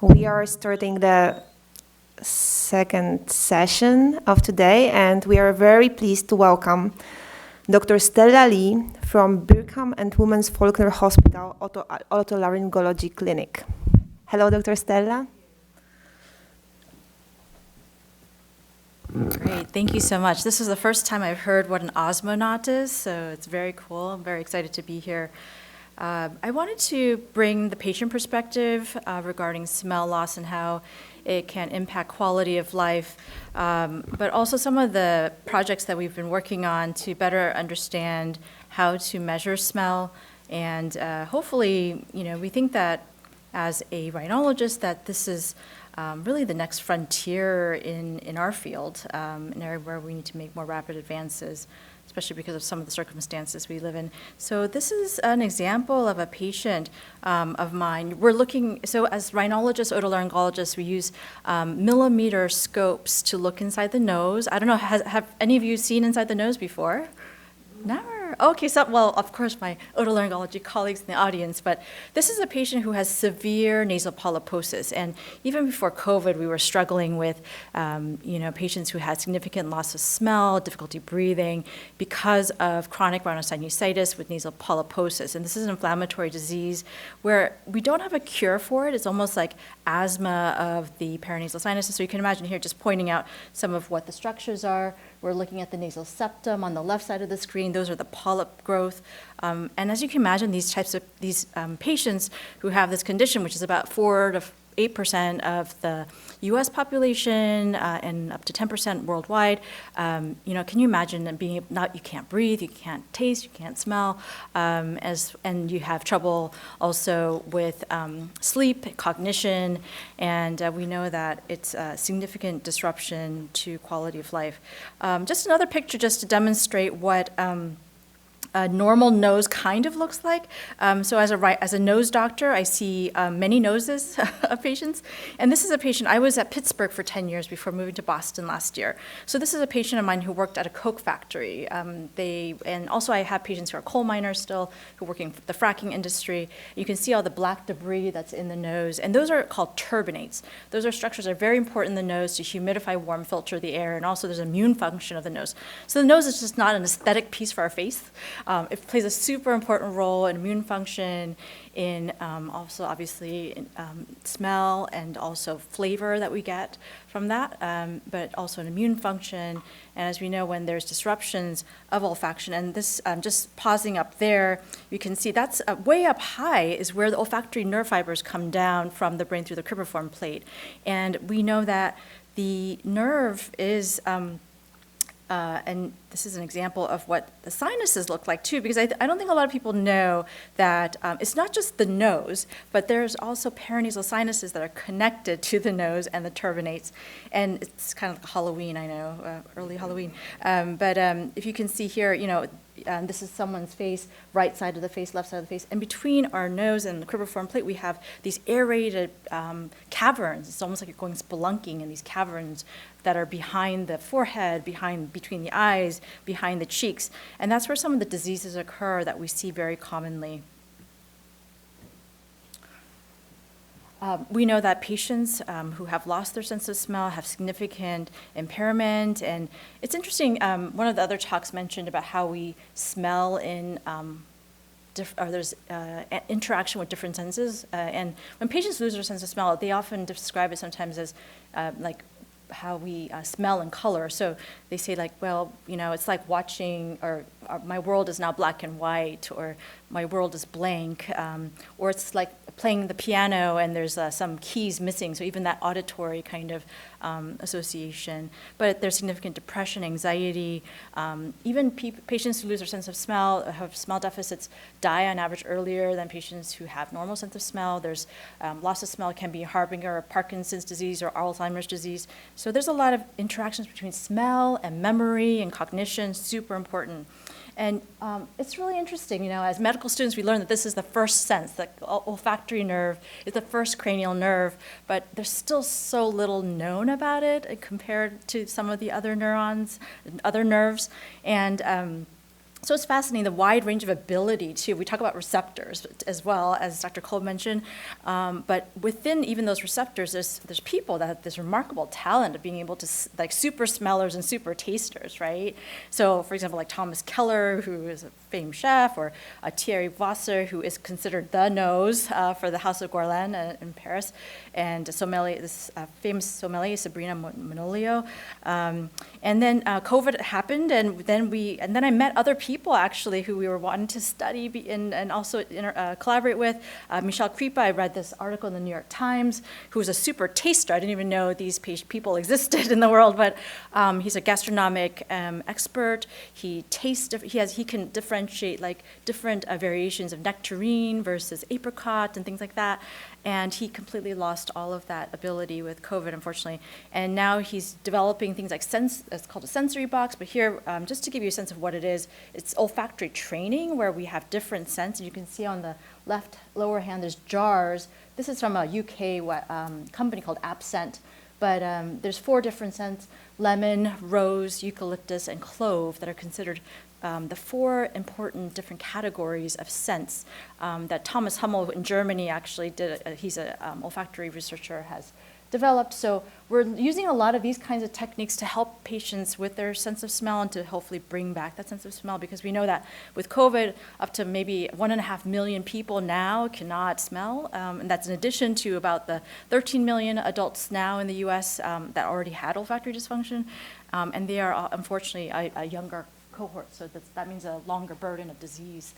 We are starting the second session of today, and we are very pleased to welcome Dr. Stella Lee from Brigham and Women's Faulkner Hospital Otolaryngology Clinic. Hello, Dr. Stella. Great, thank you so much. This is the first time I've heard what an osmonaut is, so it's very cool. I'm very excited to be here. I wanted to bring the patient perspective regarding smell loss and how it can impact quality of life, but also some of the projects that we've been working on to better understand how to measure smell. And hopefully, we think that as a rhinologist that this is really the next frontier in our field, an area where we need to make more rapid advances, especially because of some of the circumstances we live in. So this is an example of a patient of mine. We're looking, so as rhinologists, otolaryngologists, we use millimeter scopes to look inside the nose. I don't know, have any of you seen inside the nose before? Never. Okay, so, well, of course, my otolaryngology colleagues in the audience, but this is a patient who has severe nasal polyposis. And even before COVID, we were struggling with, patients who had significant loss of smell, difficulty breathing, because of chronic rhinosinusitis with nasal polyposis. And this is an inflammatory disease where we don't have a cure for it. It's almost like asthma of the paranasal sinuses. So you can imagine here just pointing out some of what the structures are. We're looking at the nasal septum on the left side of the screen. Those are the polyp growth. And as you can imagine, these patients who have this condition, which is about 4 to 8% of the U.S. population and up to 10% worldwide, can you imagine being you can't breathe, you can't taste, you can't smell, and you have trouble also with sleep, cognition, and we know that it's a significant disruption to quality of life. Just another picture just to demonstrate what a normal nose kind of looks like. So as a nose doctor, I see many noses of patients. And this is a patient, I was at Pittsburgh for 10 years before moving to Boston last year. So this is a patient of mine who worked at a Coke factory. And also I have patients who are coal miners still, who are working the fracking industry. You can see all the black debris that's in the nose. And those are called turbinates. Those are structures that are very important in the nose to humidify, warm, filter the air. And also there's an immune function of the nose. So the nose is just not an aesthetic piece for our face. It plays a super important role in immune function, in also obviously in, smell and also flavor that we get from that, but also in immune function. And as we know, when there's disruptions of olfaction, and this, just pausing up there, you can see that's way up high is where the olfactory nerve fibers come down from the brain through the cribriform plate. And we know that the nerve is, and this is an example of what the sinuses look like too, because I don't think a lot of people know that it's not just the nose, but there's also paranasal sinuses that are connected to the nose and the turbinates. And it's kind of like Halloween, I know, early Halloween. But if you can see here, this is someone's face, right side of the face, left side of the face. And between our nose and the cribriform plate, we have these aerated caverns. It's almost like you're going spelunking in these caverns that are behind the forehead, between the eyes, behind the cheeks. And that's where some of the diseases occur that we see very commonly. We know that patients who have lost their sense of smell have significant impairment. And it's interesting, one of the other talks mentioned about how we smell in there's interaction with different senses. And when patients lose their sense of smell, they often describe it sometimes as like how we smell and color. So they say like, well, it's like watching, or my world is now black and white, or my world is blank, or it's like playing the piano and there's some keys missing, so even that auditory kind of association. But there's significant depression, anxiety, even patients who lose their sense of smell, have smell deficits, die on average earlier than patients who have normal sense of smell. There's loss of smell can be a harbinger of Parkinson's disease or Alzheimer's disease. So there's a lot of interactions between smell and memory and cognition, super important. And it's really interesting, as medical students, we learn that this is the first sense, the olfactory nerve is the first cranial nerve, but there's still so little known about it compared to some of the other neurons, other nerves. And So it's fascinating, the wide range of ability too. We talk about receptors as well, as Dr. Kolb mentioned, but within even those receptors, there's people that have this remarkable talent of being able to, like super smellers and super tasters, right? So for example, like Thomas Keller, who is a famed chef, or Thierry Wasser, who is considered the nose for the House of Guerlain in Paris, and sommelier, this famous sommelier, Sabrina Manolio. And then COVID happened, and then I met other people actually who we were wanting to study and also collaborate with. Michel Kripa, I read this article in the New York Times, who was a super taster. I didn't even know these people existed in the world, but he's a gastronomic expert. He can differentiate like different variations of nectarine versus apricot and things like that. And he completely lost all of that ability with COVID, unfortunately. And now he's developing things like it's called a sensory box. But here, just to give you a sense of what it is, it's olfactory training where we have different scents. And you can see on the left lower hand, there's jars. This is from a UK company called Absent. But there's 4 different scents: lemon, rose, eucalyptus, and clove, that are considered the 4 important different categories of scents that Thomas Hummel in Germany actually did. He's an olfactory researcher, has developed. So we're using a lot of these kinds of techniques to help patients with their sense of smell and to hopefully bring back that sense of smell, because we know that with COVID, up to maybe 1.5 million people now cannot smell, and that's in addition to about the 13 million adults now in the US that already had olfactory dysfunction, and they are unfortunately a younger cohort, so that means a longer burden of disease.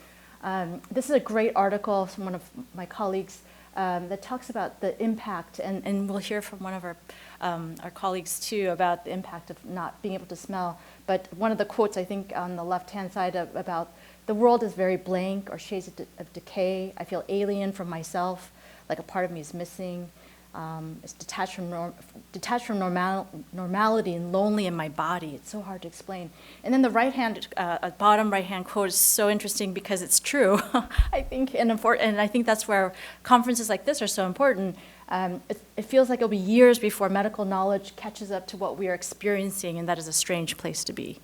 This is a great article from one of my colleagues that talks about the impact, and we'll hear from one of our colleagues too about the impact of not being able to smell. But one of the quotes, I think, on the left-hand side about the world is very blank, or shades of decay. I feel alien from myself, like a part of me is missing. It's detached from normality and lonely in my body. It's so hard to explain. And then the bottom right-hand quote is so interesting because it's true, I think, and I think that's where conferences like this are so important. It feels like it'll be years before medical knowledge catches up to what we are experiencing, and that is a strange place to be.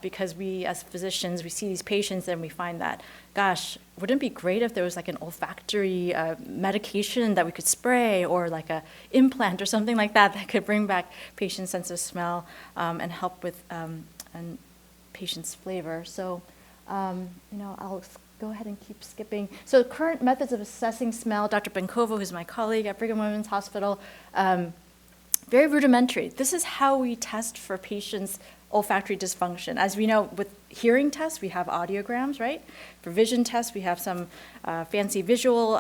Because we, as physicians, we see these patients and we find that, gosh, wouldn't it be great if there was like an olfactory medication that we could spray, or like a implant or something like that could bring back patients' sense of smell and help with and patients' flavor. So, I'll go ahead and keep skipping. So current methods of assessing smell, Dr. Benkovo, who's my colleague at Brigham Women's Hospital, very rudimentary. This is how we test for patients' olfactory dysfunction. As we know, with hearing tests, we have audiograms, right? For vision tests, we have some fancy visual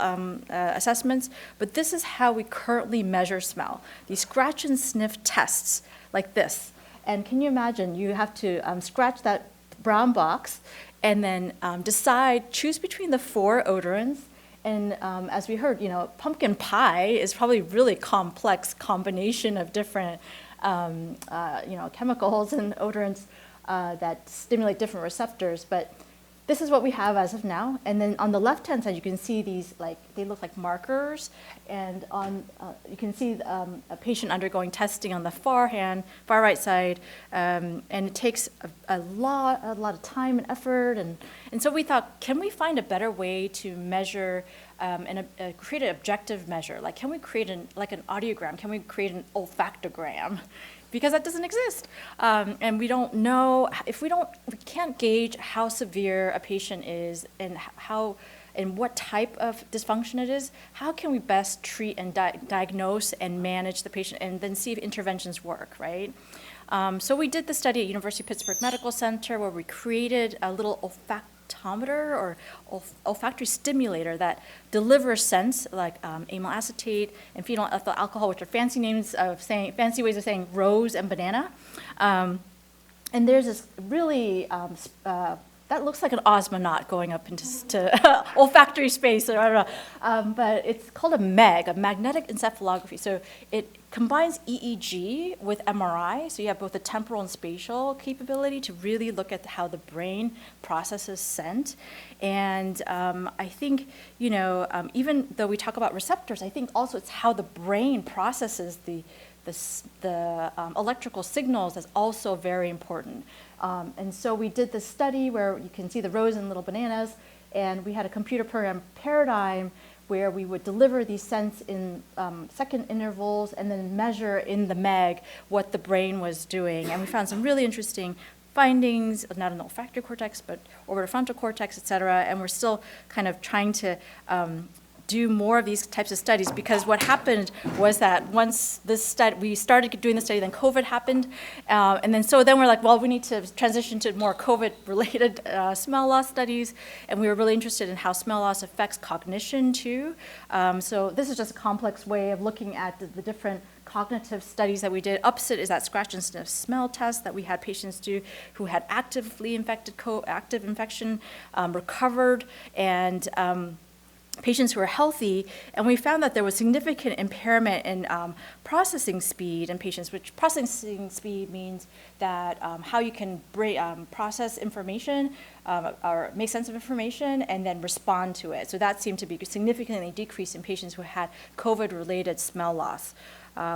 assessments, but this is how we currently measure smell. These scratch and sniff tests like this. And can you imagine, you have to scratch that brown box and then choose between the 4 odorants. And as we heard, pumpkin pie is probably a really complex combination of different chemicals and odorants that stimulate different receptors. But this is what we have as of now. And then on the left-hand side, you can see these, they look like markers. And you can see a patient undergoing testing on the far right side. And it takes a lot of time and effort. And so we thought, can we find a better way to measure and create an objective measure? Like, can we create an audiogram? Can we create an olfactogram? Because that doesn't exist. And we don't know, we can't gauge how severe a patient is and what type of dysfunction it is, how can we best treat and diagnose and manage the patient and then see if interventions work, right? So we did the study at University of Pittsburgh Medical Center where we created a little olfactometer or olfactory stimulator that delivers scents like amyl acetate and phenyl ethyl alcohol, which are fancy ways of saying rose and banana. And there's this really that looks like an osmonaut going up into olfactory space. I don't know. But it's called a MEG, a magnetic encephalography. So it combines EEG with MRI. So you have both the temporal and spatial capability to really look at how the brain processes scent. And I think, even though we talk about receptors, I think also it's how the brain processes the the electrical signals is also very important. And so we did this study where you can see the rose and little bananas, and we had a computer program paradigm where we would deliver these scents in second intervals and then measure in the MEG what the brain was doing. And we found some really interesting findings, not in the olfactory cortex, but orbitofrontal cortex, et cetera. And we're still kind of trying to do more of these types of studies, because what happened was that once this study, we started doing the study, then COVID happened, and then we're like, well, we need to transition to more COVID-related smell loss studies, and we were really interested in how smell loss affects cognition too. So this is just a complex way of looking at the different cognitive studies that we did. UPSIT is that scratch and sniff smell test that we had patients do who had actively infected, active infection, recovered, and patients who are healthy, and we found that there was significant impairment in processing speed in patients, which processing speed means that how you can process information or make sense of information and then respond to it. So that seemed to be significantly decreased in patients who had COVID-related smell loss.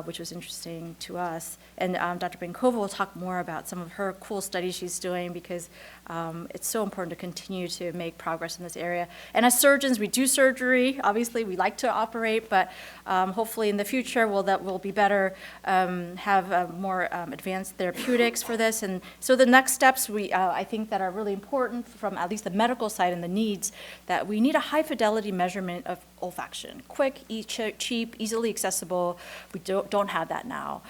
Which was interesting to us. And Dr. Benkova will talk more about some of her cool studies she's doing, because it's so important to continue to make progress in this area. And as surgeons, we do surgery. Obviously, we like to operate, but hopefully in the future we'll be better, have more advanced therapeutics for this. And so the next steps I think that are really important from at least the medical side and the needs, that we need a high fidelity measurement of olfaction. Quick, cheap, easily accessible. We don't have that now.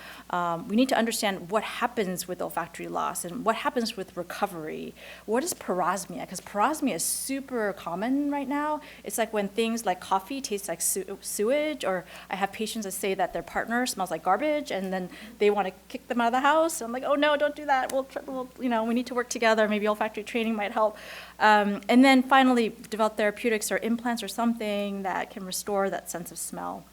We need to understand what happens with olfactory loss and what happens with recovery. What is parosmia? Because parosmia is super common right now. It's like when things like coffee taste like sewage, or I have patients that say that their partner smells like garbage, and then they want to kick them out of the house. I'm like, oh no, don't do that. We need to work together. Maybe olfactory training might help. And then finally, develop therapeutics or implants or something that can restore that sense of smell.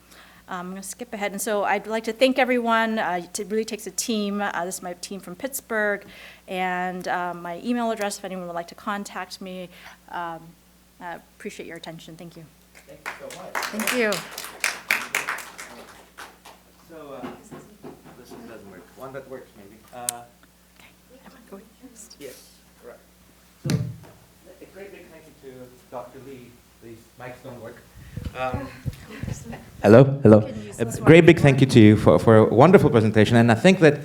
I'm going to skip ahead. And so I'd like to thank everyone. It really takes a team. This is my team from Pittsburgh. And my email address, if anyone would like to contact me. I appreciate your attention. Thank you. Thank you so much. Thank you. So this one doesn't work. One that works, maybe. Yes, correct. So a great big thank you to Dr. Lee. These mics don't work. Hello. A great big thank you to you for a wonderful presentation. And I think that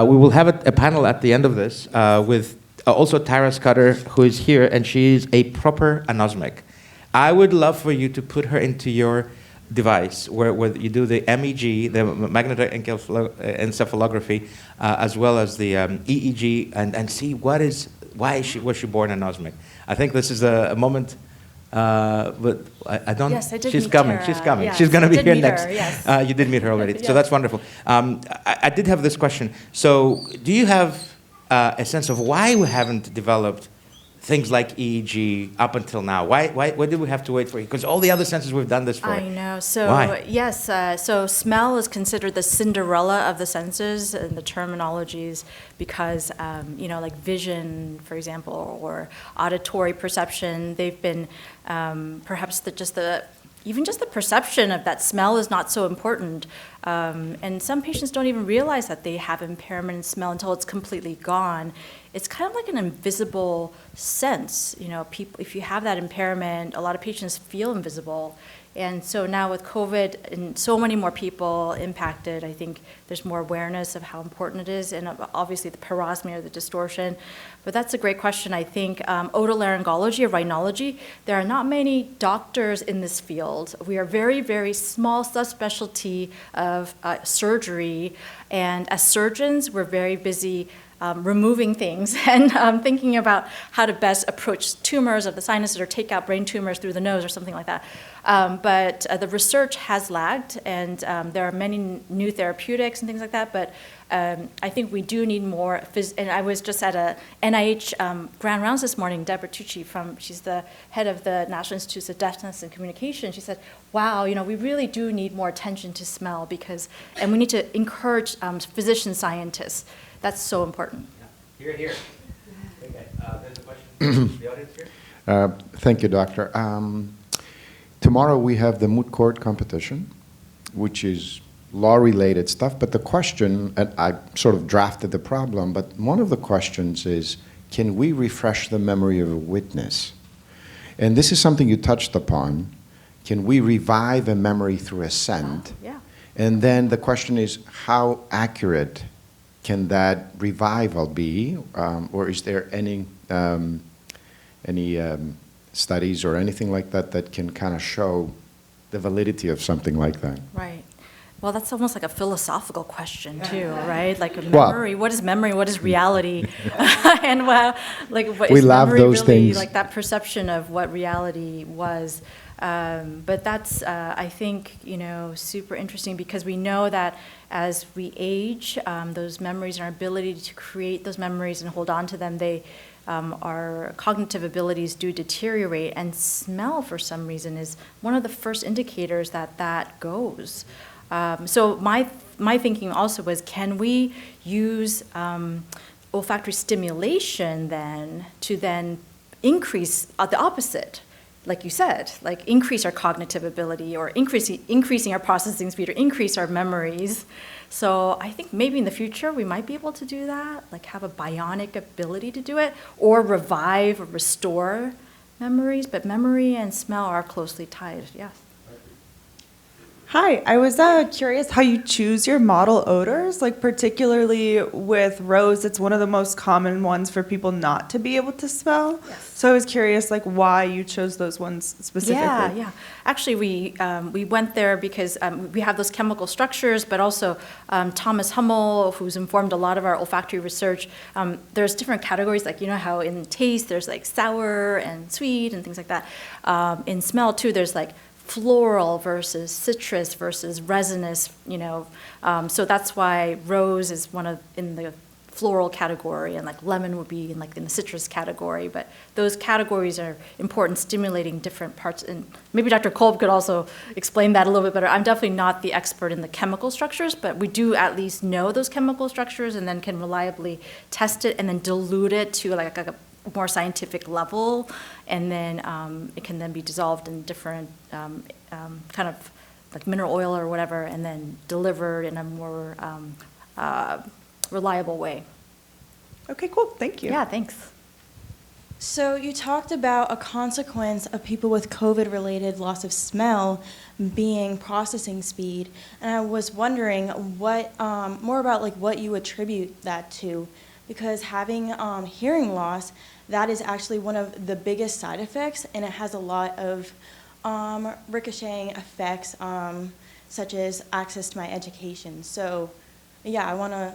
we will have a panel at the end of this with also Tara Scudder, who is here, and she's a proper anosmic. I would love for you to put her into your device where you do the MEG, the magnetic encephalography, as well as the EEG, and see was she born anosmic. I think this is a moment. But I don't. Yes, I did. She's meet coming. Tara. She's coming. Yes, She's going to be here next. Yes. You did meet her already, Yes. so that's wonderful. I did have this question. So, do you have a sense of why we haven't developed things like EEG up until now? Why did we have to wait for it? Because all the other senses we've done this for. I know. So Why? yes, so smell is considered the Cinderella of the senses in the terminologies, because like vision, for example, or auditory perception, they've been perhaps even just the perception of that smell is not so important. And some patients don't even realize that they have impairment in smell until it's completely gone. It's kind of like an invisible sense. People, if you have that impairment, a lot of patients feel invisible. And so now with COVID and so many more people impacted, I think there's more awareness of how important it is, and obviously the parosmia, the distortion. But that's a great question. I think otolaryngology or rhinology, there are not many doctors in this field. We are very, very small subspecialty of surgery, and as surgeons, we're very busy removing things and thinking about how to best approach tumors of the sinuses or take out brain tumors through the nose or something like that. But the research has lagged, and there are many new therapeutics and things like that, but I think we do need more. And I was just at a NIH grand rounds this morning. Deborah Tucci, she's the head of the National Institutes of Deafness and Communication. She said, wow, we really do need more attention to smell, and we need to encourage physician scientists. That's so important. Yeah. Here. Okay. There's a question from the audience here. Thank you, Doctor. Tomorrow we have the moot court competition, which is law-related stuff, but the question, and I sort of drafted the problem, but one of the questions is, can we refresh the memory of a witness? And this is something you touched upon. Can we revive a memory through assent? Yeah. And then the question is, how accurate can that revival be? Or is there any studies or anything like that that can kind of show the validity of something like that? Right. Well, that's almost like a philosophical question too, right? Like a Well- memory. What is memory? What is reality? And like, what We is love memory those really things. like that perception of what reality was? But that's, I think, super interesting because we know that as we age, those memories and our ability to create those memories and hold on to them, our cognitive abilities do deteriorate, and smell, for some reason, is one of the first indicators that goes. So my thinking also was, can we use olfactory stimulation then to then increase the opposite? Like you said, like increase our cognitive ability or increasing our processing speed or increase our memories. So I think maybe in the future we might be able to do that, like have a bionic ability to do it or revive or restore memories. But memory and smell are closely tied, yes. Hi, I was curious how you choose your model odors, like particularly with rose, it's one of the most common ones for people not to be able to smell. Yes. So I was curious like why you chose those ones specifically. Yeah. Actually, we went there because we have those chemical structures, but also Thomas Hummel, who's informed a lot of our olfactory research, there's different categories, like how in taste there's like sour and sweet and things like that. In smell too, there's like floral versus citrus versus resinous, so that's why rose is in the floral category, and like lemon would be in the citrus category. But those categories are important, stimulating different parts. And maybe Dr. Kolb could also explain that a little bit better. I'm definitely not the expert in the chemical structures, but we do at least know those chemical structures and then can reliably test it and then dilute it to like a more scientific level, and then it can then be dissolved in different kind of like mineral oil or whatever, and then delivered in a more reliable way. Okay, cool. Thank you. Yeah, thanks. So you talked about a consequence of people with COVID-related loss of smell being processing speed, and I was wondering what more about like what you attribute that to, because having hearing loss, that is actually one of the biggest side effects, and it has a lot of ricocheting effects, such as access to my education. So, yeah, I want to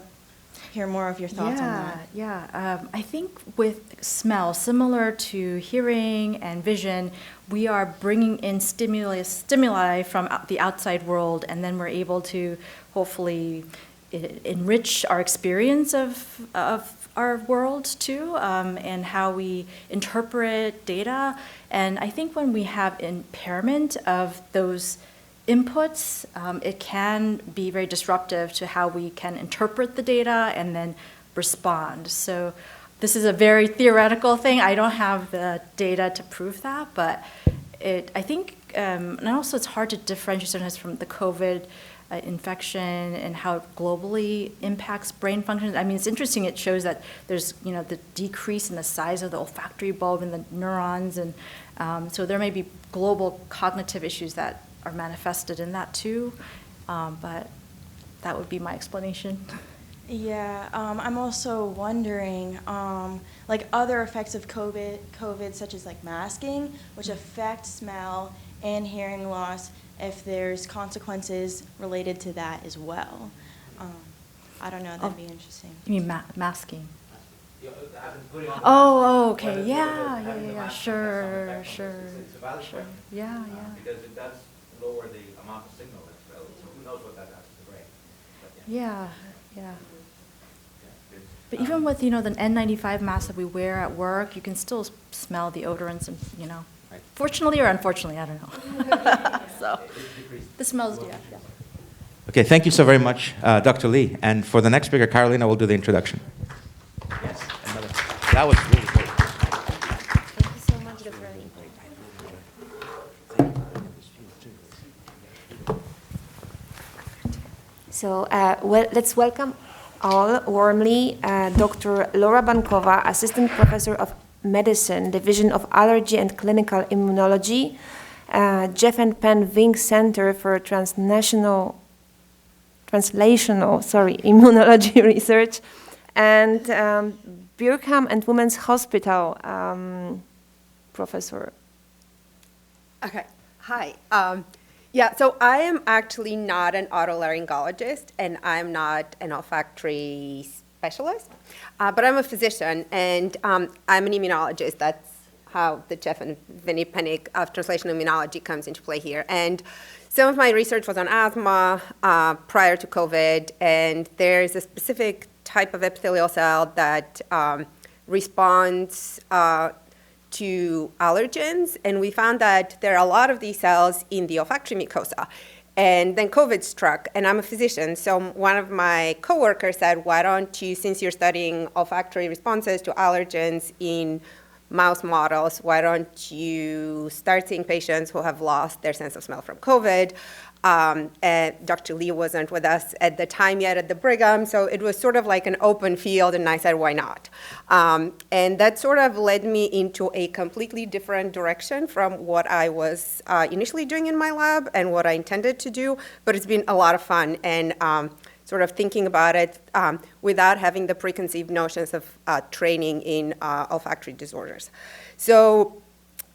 hear more of your thoughts on that. Yeah. I think with smell, similar to hearing and vision, we are bringing in stimuli from the outside world, and then we're able to hopefully enrich our experience of our world too, and how we interpret data. And I think when we have impairment of those inputs, it can be very disruptive to how we can interpret the data and then respond. So this is a very theoretical thing. I don't have the data to prove that, but I think, and also it's hard to differentiate sometimes from the COVID infection and how it globally impacts brain function. I mean, it's interesting. It shows that there's, the decrease in the size of the olfactory bulb and the neurons, and so there may be global cognitive issues that are manifested in that too. But that would be my explanation. Yeah, I'm also wondering, like other effects of COVID, such as like masking, which affect smell and hearing loss, if there's consequences related to that as well. I don't know, that'd be interesting. You mean masking? Oh, okay, yeah, sure. It's a valid question. Yeah. Because it does lower the amount of signal that's available, so who knows what that does to the brain. But Yeah. good. But even with, the N95 mask that we wear at work, you can still smell the odorants and, Right. fortunately or unfortunately, I don't know. So, the smells, yeah. Okay, thank you so very much, Dr. Lee. And for the next speaker, Carolina will do the introduction. Yes, that was really great. Thank you so much, Dr. Lee. So let's welcome all warmly Dr. Laura Bankova, Assistant Professor of Medicine, Division of Allergy and Clinical Immunology, Jeff and Penn Vink Center for Translational Immunology Research, and Brigham and Women's Hospital Professor. Okay, hi. So I am actually not an otolaryngologist, and I'm not an olfactory specialist, but I'm a physician, and I'm an immunologist. That's how the Jeff and Vinny Pennick of translational immunology comes into play here. And some of my research was on asthma prior to COVID, and there's a specific type of epithelial cell that responds to allergens, and we found that there are a lot of these cells in the olfactory mucosa. And then COVID struck, and I'm a physician, so one of my coworkers said, why don't you, since you're studying olfactory responses to allergens in mouse models, why don't you start seeing patients who have lost their sense of smell from COVID? And Dr. Lee wasn't with us at the time yet at the Brigham, so it was sort of like an open field, and I said, why not? And that sort of led me into a completely different direction from what I was initially doing in my lab and what I intended to do, but it's been a lot of fun, and sort of thinking about it without having the preconceived notions of training in olfactory disorders. So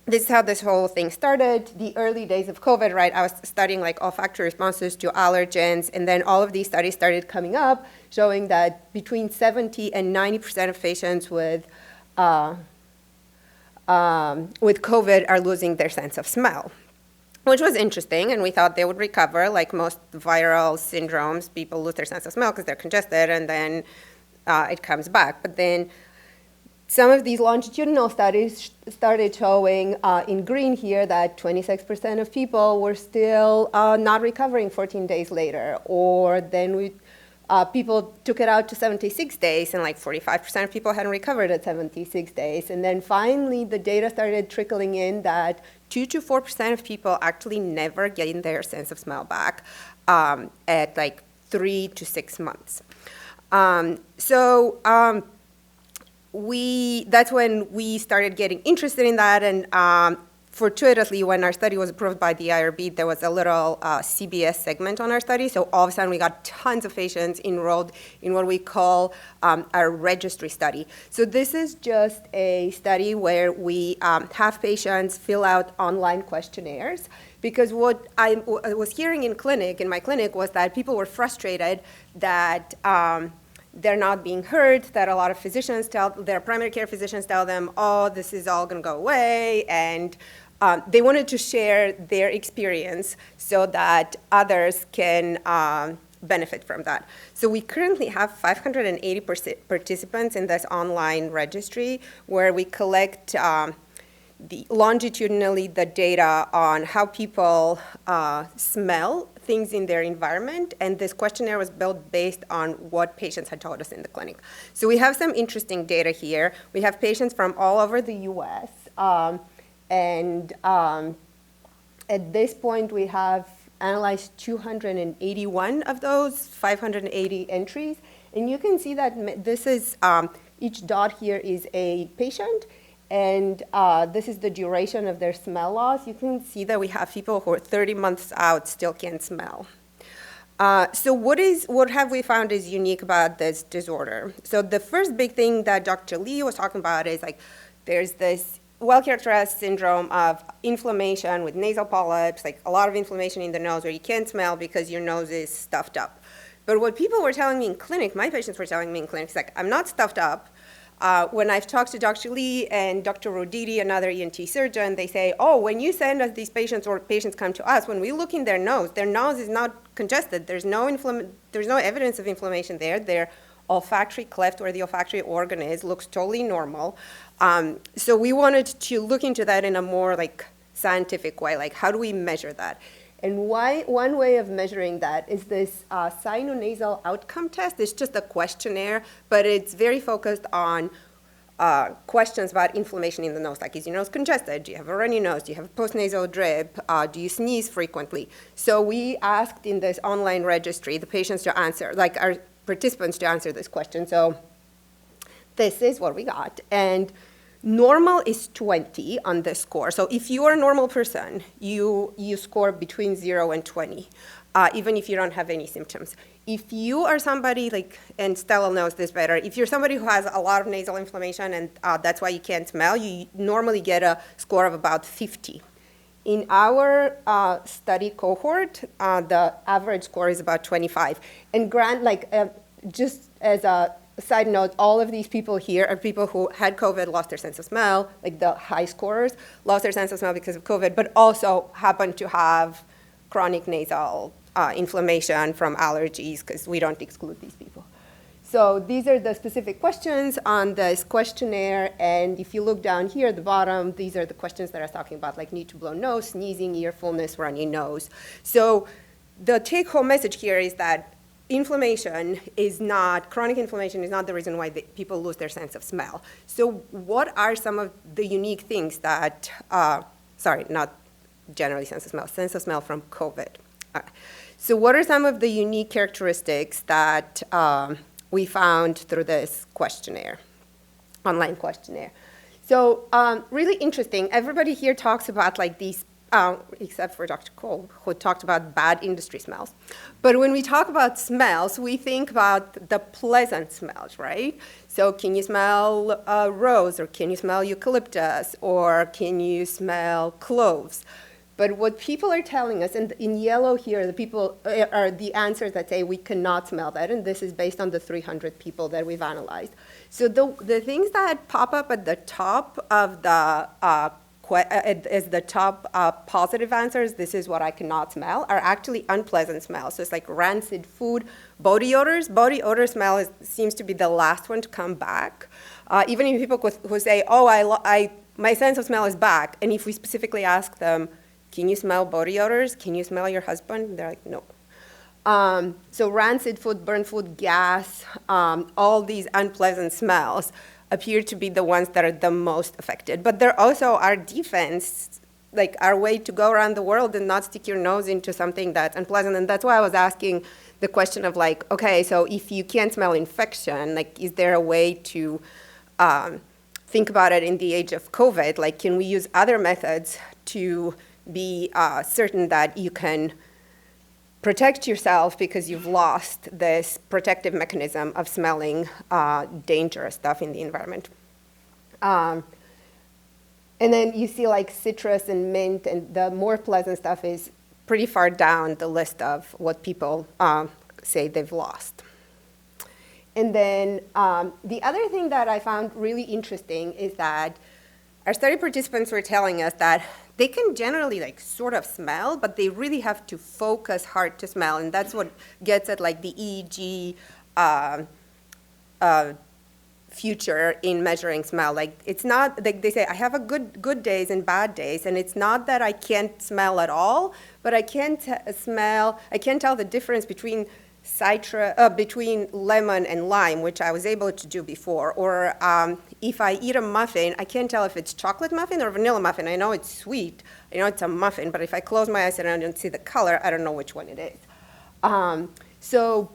this is how this whole thing started. The early days of COVID, right? I was studying like olfactory responses to allergens, and then all of these studies started coming up, showing that between 70 and 90% of patients with COVID are losing their sense of smell, which was interesting, and we thought they would recover. Like most viral syndromes, people lose their sense of smell because they're congested, and then it comes back. But then some of these longitudinal studies started showing in green here that 26% of people were still not recovering 14 days later. Or then people took it out to 76 days, and like 45% of people hadn't recovered at 76 days. And then finally, the data started trickling in that 2 to 4% of people actually never gain their sense of smell back at like 3 to 6 months. That's when we started getting interested in that, and fortuitously, when our study was approved by the IRB, there was a little CBS segment on our study, so all of a sudden we got tons of patients enrolled in what we call our registry study. So this is just a study where we have patients fill out online questionnaires, because what I was hearing in my clinic, was that people were frustrated that they're not being heard, that a lot of physicians their primary care physicians tell them, oh, this is all gonna go away, and they wanted to share their experience so that others can benefit from that. So we currently have 580 participants in this online registry, where we collect longitudinally the data on how people smell things in their environment, and this questionnaire was built based on what patients had told us in the clinic. So we have some interesting data here. We have patients from all over the US, and at this point we have analyzed 281 of those 580 entries, and you can see that this is, each dot here is a patient, and this is the duration of their smell loss. You can see that we have people who are 30 months out still can't smell. So what have we found is unique about this disorder? So the first big thing that Dr. Lee was talking about is like there's this well-characterized syndrome of inflammation with nasal polyps, like a lot of inflammation in the nose where you can't smell because your nose is stuffed up. But what people were telling me in clinic, my patients were telling me in clinic, is like, I'm not stuffed up. When I've talked to Dr. Lee and Dr. Roditi, another ENT surgeon, they say, oh, when you send us these patients, or patients come to us, when we look in their nose is not congested. There's no evidence of inflammation there. Their olfactory cleft, where the olfactory organ is, looks totally normal. So we wanted to look into that in a more like scientific way, like how do we measure that? And one way of measuring that is this sinonasal outcome test. It's just a questionnaire, but it's very focused on questions about inflammation in the nose, like is your nose congested? Do you have a runny nose? Do you have a postnasal drip? Do you sneeze frequently? So we asked in this online registry the patients to answer, like our participants to answer this question. So this is what we got. And normal is 20 on this score. So if you are a normal person, you score between 0 and 20, even if you don't have any symptoms. If you are somebody like, and Stella knows this better, if you're somebody who has a lot of nasal inflammation and that's why you can't smell, you normally get a score of about 50. In our study cohort, the average score is about 25. And just as a side note, all of these people here are people who had COVID, lost their sense of smell, like the high scorers, lost their sense of smell because of COVID, but also happen to have chronic nasal inflammation from allergies, because we don't exclude these people. So these are the specific questions on this questionnaire, and if you look down here at the bottom, these are the questions that I was talking about, like need to blow nose, sneezing, ear fullness, runny nose. So the take-home message here is that chronic inflammation is not the reason why people lose their sense of smell. So what are some of the unique things that, not generally sense of smell from COVID. So what are some of the unique characteristics that we found through this questionnaire, online questionnaire? So really interesting. Everybody here talks about like these, except for Dr. Cole, who talked about bad industry smells. But when we talk about smells, we think about the pleasant smells, right? So can you smell rose, or can you smell eucalyptus, or can you smell cloves? But what people are telling us, and in yellow here, the people are the answers that say we cannot smell that, and this is based on the 300 people that we've analyzed. So the things that pop up at the top of the as the top positive answers, this is what I cannot smell, are actually unpleasant smells. So it's like rancid food, body odors. Body odor smell seems to be the last one to come back. Even in people who say, my sense of smell is back, and if we specifically ask them, can you smell body odors? Can you smell your husband? They're like, no. So rancid food, burnt food, gas, all these unpleasant smells appear to be the ones that are the most affected. But they're also our defense, like our way to go around the world and not stick your nose into something that's unpleasant. And that's why I was asking the question of like, okay, so if you can't smell infection, like is there a way to think about it in the age of COVID? Like can we use other methods to be certain that you can protect yourself because you've lost this protective mechanism of smelling dangerous stuff in the environment. And then you see like citrus and mint, and the more pleasant stuff is pretty far down the list of what people say they've lost. And then the other thing that I found really interesting is that our study participants were telling us that they can generally like sort of smell, but they really have to focus hard to smell, and that's what gets at like the EEG future in measuring smell. Like it's not like they say I have a good days and bad days, and it's not that I can't smell at all, but I can't smell. I can't tell the difference between between lemon and lime, which I was able to do before, or if I eat a muffin, I can't tell if it's chocolate muffin or vanilla muffin. I know it's sweet, I know it's a muffin, but if I close my eyes and I don't see the color, I don't know which one it is. So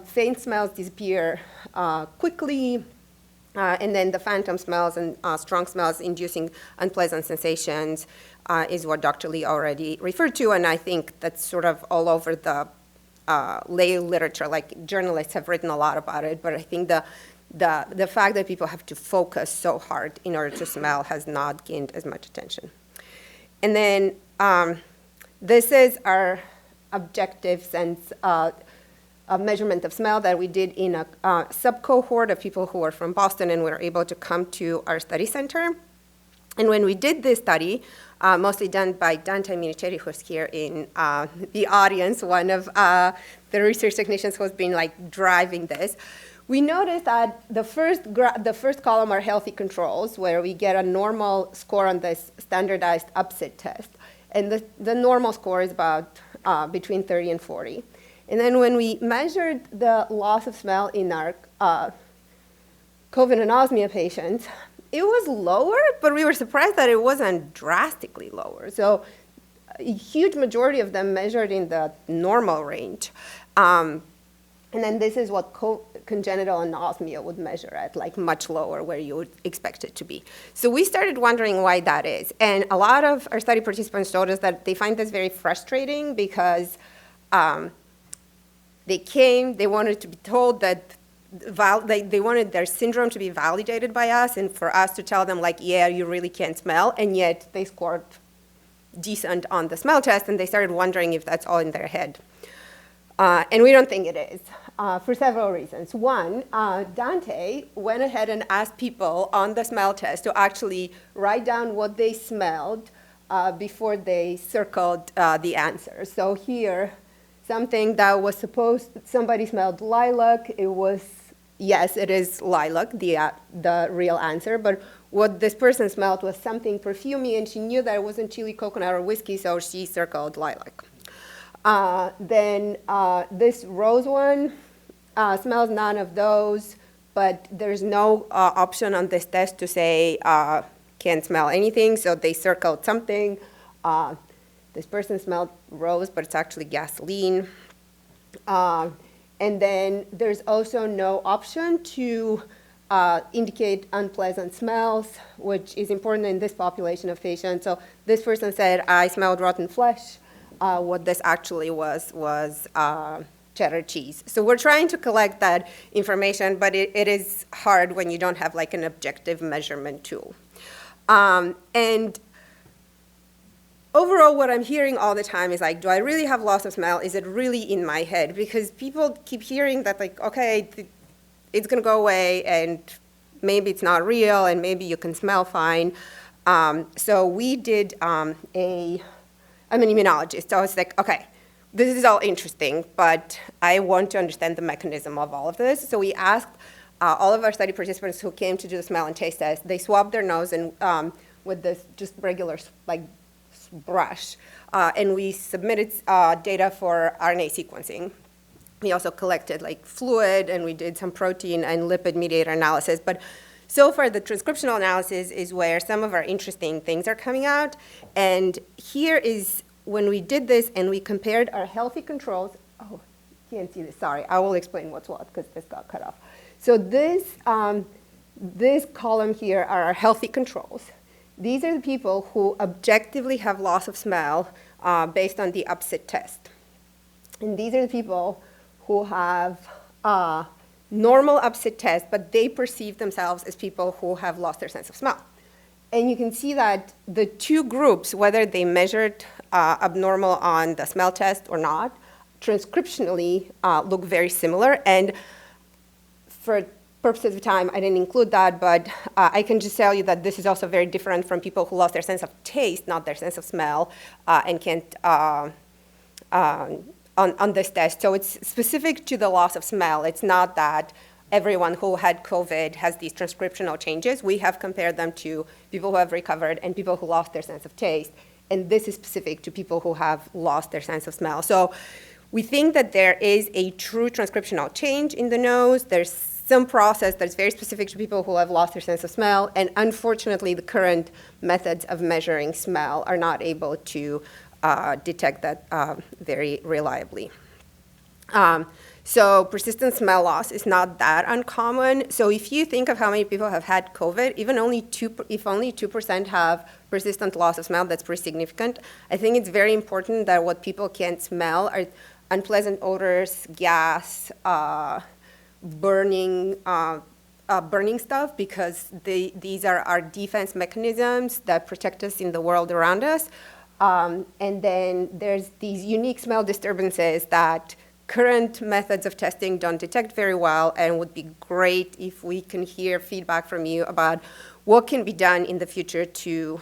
faint smells disappear quickly, and then the phantom smells and strong smells inducing unpleasant sensations is what Dr. Lee already referred to, and I think that's sort of all over the lay literature. Like journalists have written a lot about it, but I think the fact that people have to focus so hard in order to smell has not gained as much attention. And then this is our objective sense a measurement of smell that we did in a sub-cohort of people who were from Boston and were able to come to our study center. And when we did this study, mostly done by Dante Minichetti, who's here in the audience, one of the research technicians who's been like driving this, we noticed that the first column are healthy controls, where we get a normal score on this standardized UPSID test. And the normal score is about between 30 and 40. And then when we measured the loss of smell in our COVID anosmia patients, it was lower, but we were surprised that it wasn't drastically lower. So a huge majority of them measured in the normal range. And then this is what congenital anosmia would measure at, like much lower where you would expect it to be. So we started wondering why that is. And a lot of our study participants told us that they find this very frustrating because they wanted to be told that they wanted their syndrome to be validated by us and for us to tell them like, yeah, you really can't smell, and yet they scored decent on the smell test and they started wondering if that's all in their head. And we don't think it is, for several reasons. One, Dante went ahead and asked people on the smell test to actually write down what they smelled before they circled the answer. So here, something that was somebody smelled lilac, it was, yes, it is lilac, the real answer, but what this person smelled was something perfumey, and she knew that it wasn't chili, coconut, or whiskey, so she circled lilac. Then this rose one smells none of those, but there's no option on this test to say can't smell anything, so they circled something. This person smelled rose, but it's actually gasoline. And then there's also no option to indicate unpleasant smells, which is important in this population of patients. So this person said, I smelled rotten flesh. What this actually was cheddar cheese. So we're trying to collect that information, but it is hard when you don't have like an objective measurement tool. And overall, what I'm hearing all the time is like, do I really have loss of smell? Is it really in my head? Because people keep hearing that like, okay, it's gonna go away and maybe it's not real and maybe you can smell fine. So we did I'm an immunologist, so I was like, okay, this is all interesting, but I want to understand the mechanism of all of this. So we asked all of our study participants who came to do the smell and taste test, they swabbed their nose and with this just regular like brush, and we submitted data for RNA sequencing. We also collected like fluid, and we did some protein and lipid mediator analysis. But so far, the transcriptional analysis is where some of our interesting things are coming out. And here is when we did this and we compared our healthy controls. Oh, you can't see this, sorry. I will explain what's what because this got cut off. So this column here are our healthy controls. These are the people who objectively have loss of smell based on the UPSIT test. And these are the people who have normal UPSIT test, but they perceive themselves as people who have lost their sense of smell. And you can see that the two groups, whether they measured abnormal on the smell test or not, transcriptionally look very similar. And for purposes of time, I didn't include that, but I can just tell you that this is also very different from people who lost their sense of taste, not their sense of smell, and can't on this test. So it's specific to the loss of smell. It's not that everyone who had COVID has these transcriptional changes. We have compared them to people who have recovered and people who lost their sense of taste. And this is specific to people who have lost their sense of smell. So we think that there is a true transcriptional change in the nose. There's some process that's very specific to people who have lost their sense of smell. And unfortunately, the current methods of measuring smell are not able to detect that very reliably. So persistent smell loss is not that uncommon. So if you think of how many people have had COVID, if only 2% have persistent loss of smell, that's pretty significant. I think it's very important that what people can't smell are unpleasant odors, gas, burning stuff, because these are our defense mechanisms that protect us in the world around us. And then there's these unique smell disturbances that current methods of testing don't detect very well, and would be great if we can hear feedback from you about what can be done in the future to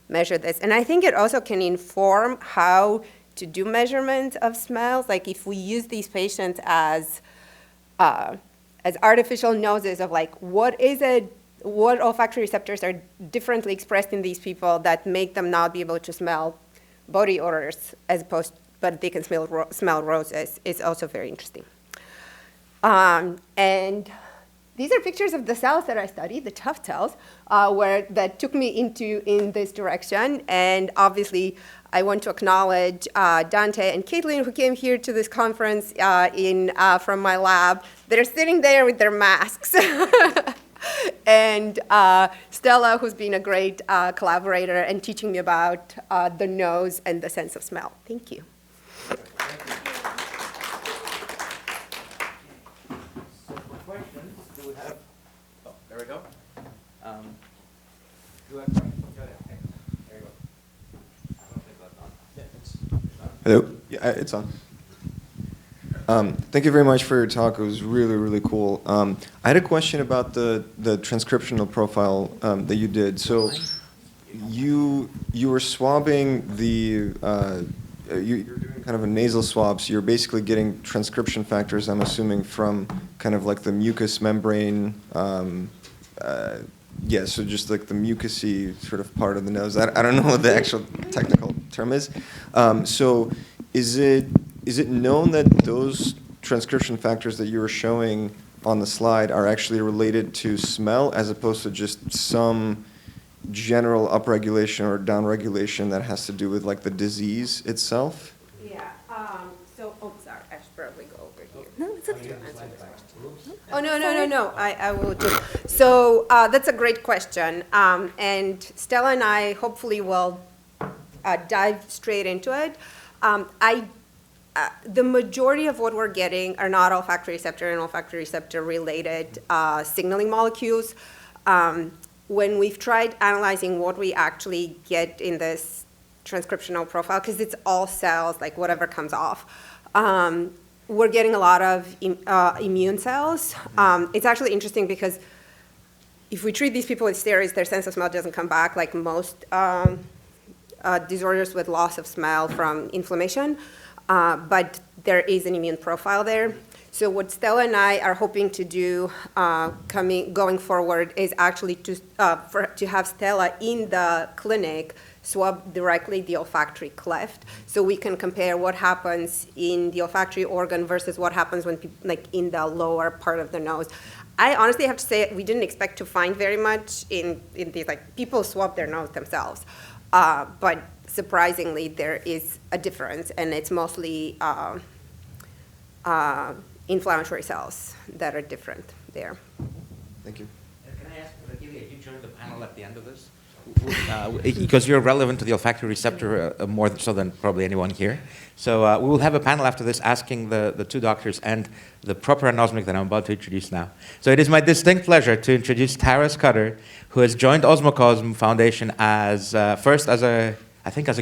measure this. And I think it also can inform how to do measurements of smells. Like if we use these patients as artificial noses of like, what olfactory receptors are differently expressed in these people that make them not be able to smell body odors but they can smell roses, is also very interesting. And these are pictures of the cells that I studied, the tough cells, that took me in this direction. And obviously, I want to acknowledge Dante and Caitlin, who came here to this conference from my lab. They're sitting there with their masks. And Stella, who's been a great collaborator and teaching me about the nose and the sense of smell. Thank you. There we go. Do I have questions? Go ahead. There you go. I don't think that's on. Yeah, it's on. Hello. Yeah, it's on. Thank you very much for your talk. It was really, really cool. I had a question about the transcriptional profile that you did. So you were swabbing the you're doing kind of a nasal swab. So you're basically getting transcription factors, I'm assuming, from kind of like the mucous membrane. Yeah, so just like the mucousy sort of part of the nose. I don't know what the actual technical term is. So is it known that those transcription factors that you were showing on the slide are actually related to smell as opposed to just some general upregulation or downregulation that has to do with like the disease itself? Yeah. Sorry, I should probably go over here. No, it's okay. Oh, no. I will just. So that's a great question. And Stella and I hopefully will dive straight into it. The majority of what we're getting are not olfactory receptor and olfactory receptor related signaling molecules. When we've tried analyzing what we actually get in this transcriptional profile, because it's all cells, like whatever comes off, we're getting a lot of immune cells. It's actually interesting because if we treat these people with steroids, their sense of smell doesn't come back, like most disorders with loss of smell from inflammation. But there is an immune profile there. So what Stella and I are hoping to do going forward is actually to have Stella in the clinic swab directly the olfactory cleft, so we can compare what happens in the olfactory organ versus what happens when like in the lower part of the nose. I honestly have to say we didn't expect to find very much in these, like people swab their nose themselves, but surprisingly there is a difference, and it's mostly inflammatory cells that are different there. Thank you. Can I ask, Ilya, you joined the panel at the end of this? Because you're relevant to the olfactory receptor more so than probably anyone here. So we will have a panel after this asking the two doctors and the proper anosmic that I'm about to introduce now. So it is my distinct pleasure to introduce Tara Scudder, who has joined Osmocosm Foundation as first as a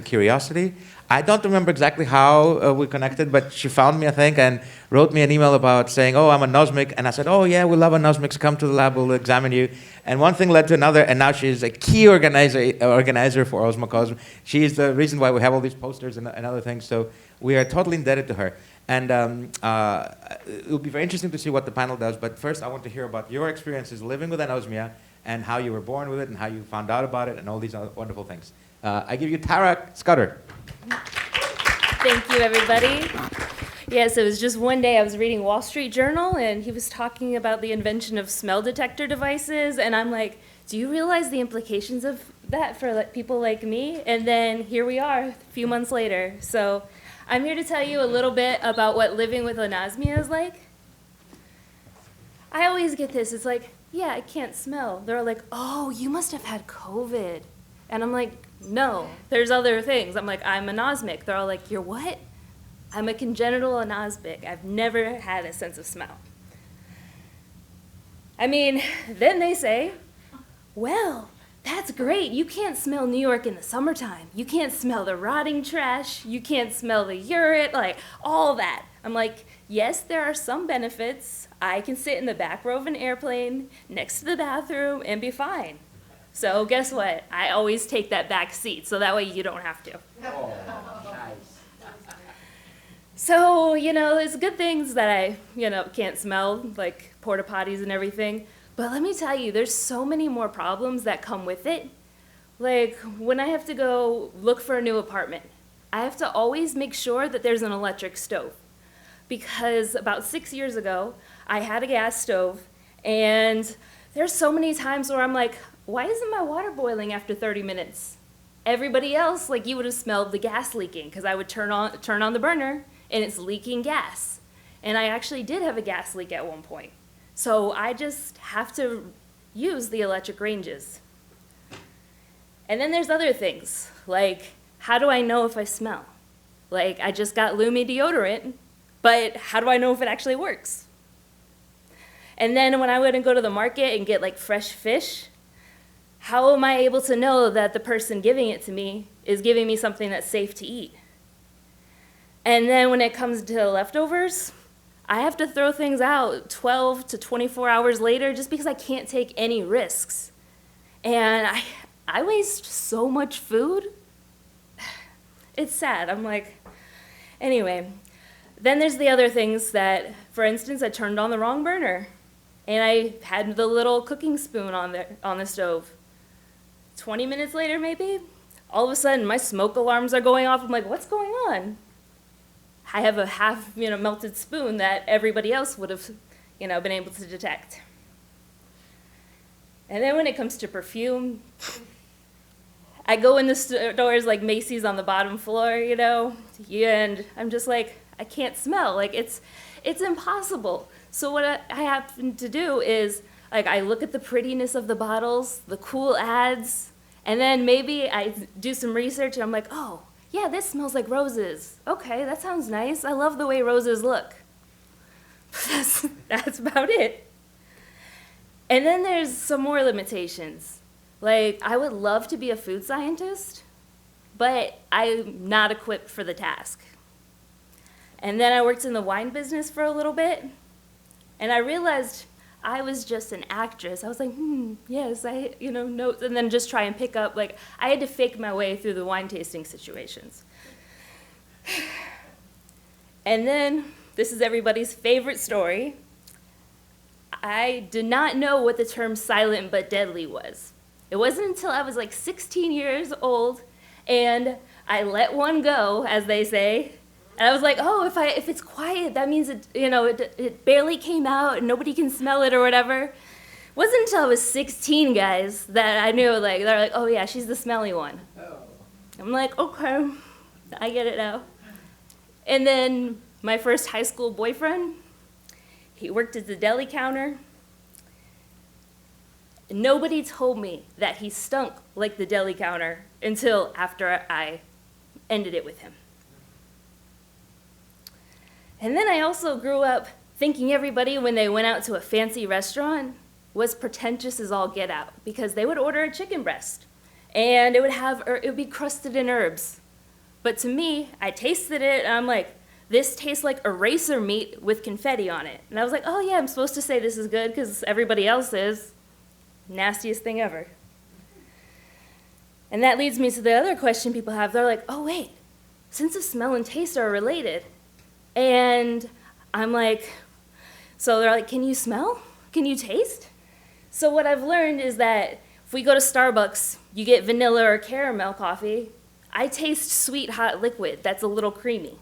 curiosity. I don't remember exactly how we connected, but she found me, I think, and wrote me an email about saying, oh, I'm a nosmic. And I said, oh, yeah, we love anosmics. Come to the lab. We'll examine you. And one thing led to another, and now she's a key organizer for Osmocosm. She is the reason why we have all these posters and other things. So we are totally indebted to her. And it will be very interesting to see what the panel does. But first, I want to hear about your experiences living with anosmia and how you were born with it and how you found out about it and all these other wonderful things. I give you Tara Scudder. Thank you, everybody. Yes, it was just one day I was reading Wall Street Journal, and he was talking about the invention of smell detector devices, and I'm like, do you realize the implications of that for people like me? And then here we are, a few months later. So I'm here to tell you a little bit about what living with anosmia is like. I always get this, it's like, yeah, I can't smell. They're like, oh, you must have had COVID. And I'm like, no, there's other things. I'm like, I'm anosmic. They're all like, you're what? I'm a congenital anosmic. I've never had a sense of smell. I mean, then they say, well, that's great. You can't smell New York in the summertime. You can't smell the rotting trash. You can't smell the urine, like all that. I'm like, yes, there are some benefits. I can sit in the back row of an airplane next to the bathroom and be fine. So guess what? I always take that back seat, so that way you don't have to. Oh, nice. So, there's good things that I, can't smell, like porta potties and everything. But let me tell you, there's so many more problems that come with it. Like, when I have to go look for a new apartment, I have to always make sure that there's an electric stove. Because about 6 years ago, I had a gas stove, And there's so many times where I'm like, why isn't my water boiling after 30 minutes? Everybody else, like, you would have smelled the gas leaking, because I would turn on the burner and it's leaking gas. And I actually did have a gas leak at one point. So I just have to use the electric ranges. And then there's other things, like, how do I know if I smell? Like, I just got Lumi deodorant, but how do I know if it actually works? And then when I would go to the market and get like fresh fish, how am I able to know that the person giving it to me is giving me something that's safe to eat? And then when it comes to leftovers, I have to throw things out 12 to 24 hours later just because I can't take any risks. And I waste so much food. It's sad. I'm like, anyway. Then there's the other things that, for instance, I turned on the wrong burner. And I had the little cooking spoon on the stove. 20 minutes later, maybe, all of a sudden, my smoke alarms are going off. I'm like, what's going on? I have a half, melted spoon that everybody else would have, been able to detect. And then when it comes to perfume, I go in the stores like Macy's on the bottom floor, and I'm just like, I can't smell. Like, it's impossible. So what I happen to do is, like, I look at the prettiness of the bottles, the cool ads, and then maybe I do some research and I'm like, oh, yeah, this smells like roses. Okay, that sounds nice. I love the way roses look. That's about it. And then there's some more limitations. Like, I would love to be a food scientist, but I'm not equipped for the task. And then I worked in the wine business for a little bit, and I realized I was just an actress. I was like, yes, notes, and then just try and pick up, like, I had to fake my way through the wine tasting situations. And then, this is everybody's favorite story. I did not know what the term silent but deadly was. It wasn't until I was like 16 years old, and I let one go, as they say. And I was like, oh, if it's quiet, that means it barely came out and nobody can smell it or whatever. It wasn't until I was 16, guys, that I knew, like, they're like, oh yeah, she's the smelly one. Oh. I'm like, okay, I get it now. And then my first high school boyfriend, he worked at the deli counter. Nobody told me that he stunk like the deli counter until after I ended it with him. And then I also grew up thinking everybody, when they went out to a fancy restaurant, was pretentious as all get out, because they would order a chicken breast, and it would be crusted in herbs. But to me, I tasted it, and I'm like, this tastes like eraser meat with confetti on it. And I was like, oh yeah, I'm supposed to say this is good because everybody else is. Nastiest thing ever. And that leads me to the other question people have. They're like, oh wait, sense of smell and taste are related. And I'm like, so they're like, can you smell? Can you taste? So what I've learned is that if we go to Starbucks, you get vanilla or caramel coffee, I taste sweet hot liquid that's a little creamy.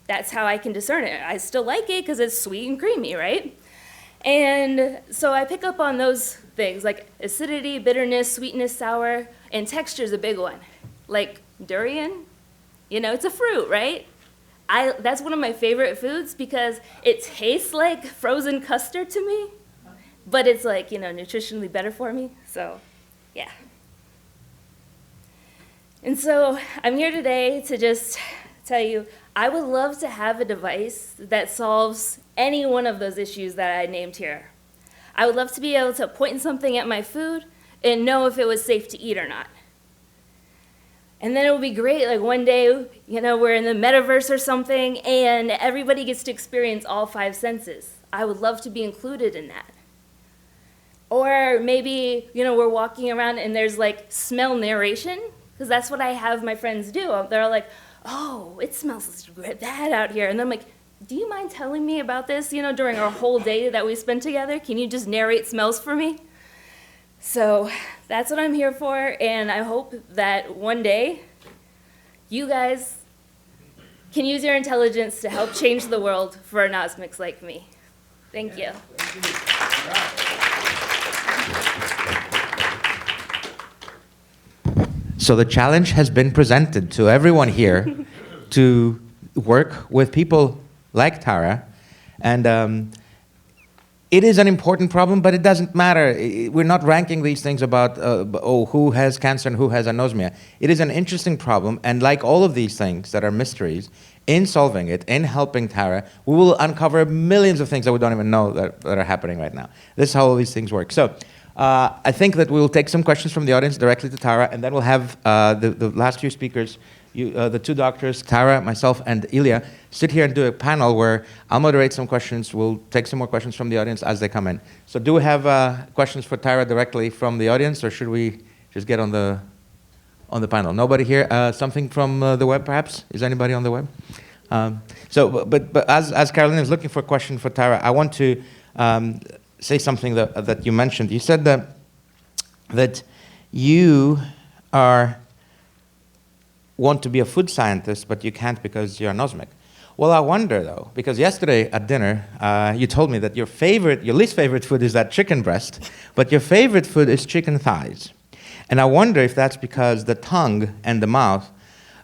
That's how I can discern it. I still like it because it's sweet and creamy, right? And so I pick up on those things like acidity, bitterness, sweetness, sour, and texture is a big one. Like durian, it's a fruit, right? That's one of my favorite foods because it tastes like frozen custard to me, but it's like, nutritionally better for me, so yeah. And so I'm here today to just tell you, I would love to have a device that solves any one of those issues that I named here. I would love to be able to point something at my food and know if it was safe to eat or not. And then it would be great, like one day, we're in the metaverse or something, and everybody gets to experience all 5 senses. I would love to be included in that. Or maybe, we're walking around and there's like smell narration, because that's what I have my friends do. They're like, oh, it smells bad out here. And then I'm like, do you mind telling me about this, during our whole day that we spent together? Can you just narrate smells for me? So that's what I'm here for, and I hope that one day you guys can use your intelligence to help change the world for anosmics like me. Thank you. So the challenge has been presented to everyone here to work with people like Tara. And it is an important problem, but it doesn't matter. We're not ranking these things about, who has cancer and who has anosmia. It is an interesting problem, and like all of these things that are mysteries, in solving it, in helping Tara, we will uncover millions of things that we don't even know that are happening right now. This is how all these things work. So I think that we will take some questions from the audience directly to Tara, and then we'll have the last few speakers, the two doctors, Tara, myself, and Ilya, sit here and do a panel where I'll moderate some questions. We'll take some more questions from the audience as they come in. So do we have questions for Tara directly from the audience, or should we just get on the panel? Nobody here? Something from the web, perhaps? Is anybody on the web? But as Carolina is looking for a question for Tara, I want to say something that you mentioned. You said that you want to be a food scientist, but you can't because you're anosmic. Well, I wonder, though, because yesterday at dinner, you told me that your least favorite food is that chicken breast, but your favorite food is chicken thighs. And I wonder if that's because the tongue and the mouth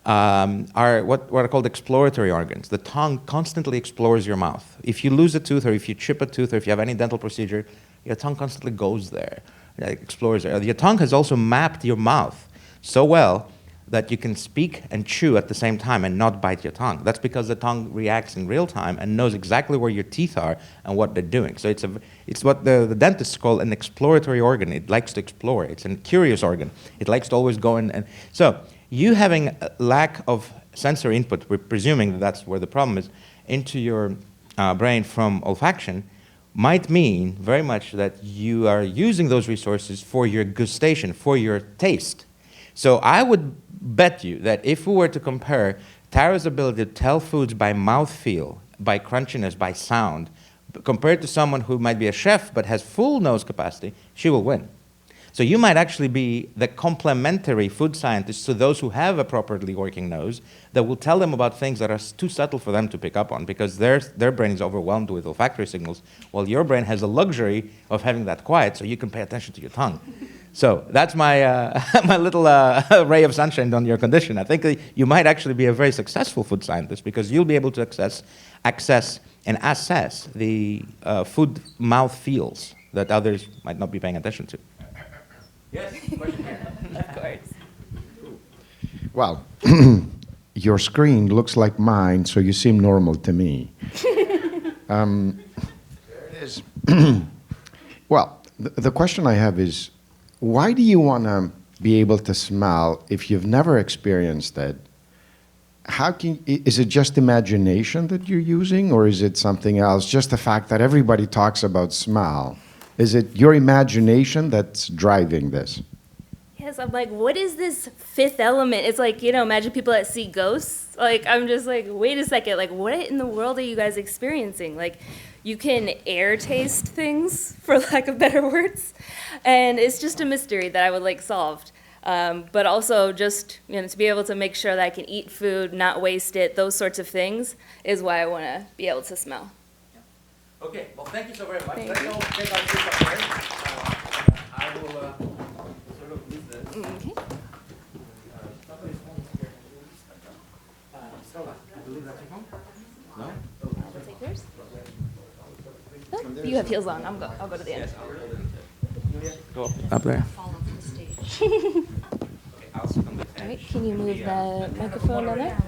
are what are called exploratory organs. The tongue constantly explores your mouth. If you lose a tooth, or if you chip a tooth, or if you have any dental procedure, your tongue constantly goes there, explores there. Your tongue has also mapped your mouth so well that you can speak and chew at the same time and not bite your tongue. That's because the tongue reacts in real time and knows exactly where your teeth are and what they're doing. So it's what the dentists call an exploratory organ. It likes to explore. It's a curious organ. It likes to always go in. And so you having a lack of sensory input, we're presuming that that's where the problem is, into your brain from olfaction, might mean very much that you are using those resources for your gustation, for your taste. So I would bet you that if we were to compare Tara's ability to tell foods by mouthfeel, by crunchiness, by sound, compared to someone who might be a chef but has full nose capacity, she will win. So you might actually be the complementary food scientist to those who have a properly working nose that will tell them about things that are too subtle for them to pick up on because their brain is overwhelmed with olfactory signals, while your brain has the luxury of having that quiet so you can pay attention to your tongue. So that's my my little ray of sunshine on your condition. I think you might actually be a very successful food scientist because you'll be able to access and assess the food mouth feels that others might not be paying attention to. Yes, question here. Of course. Well, your screen looks like mine, so you seem normal to me. There it is. Well, the question I have is, why do you want to be able to smell if you've never experienced it? Is it just imagination that you're using, or is it something else? Just the fact that everybody talks about smell. Is it your imagination that's driving this? Yes, I'm like, what is this fifth element? It's like, imagine people that see ghosts. Like, I'm just like, wait a second. Like, what in the world are you guys experiencing? Like, you can air taste things, for lack of better words. And it's just a mystery that I would like solved. But also just, to be able to make sure that I can eat food, not waste it, those sorts of things is why I want to be able to smell. Okay, well, thank you so very much. Let's all take our seats up there. I will sort of leave this. Okay. Somebody's home here. Stella, I believe that's your phone? No? I'll take yours. Oh, you have heels on. I'll go to the end. Go up there. All right, can you move the microphone down there?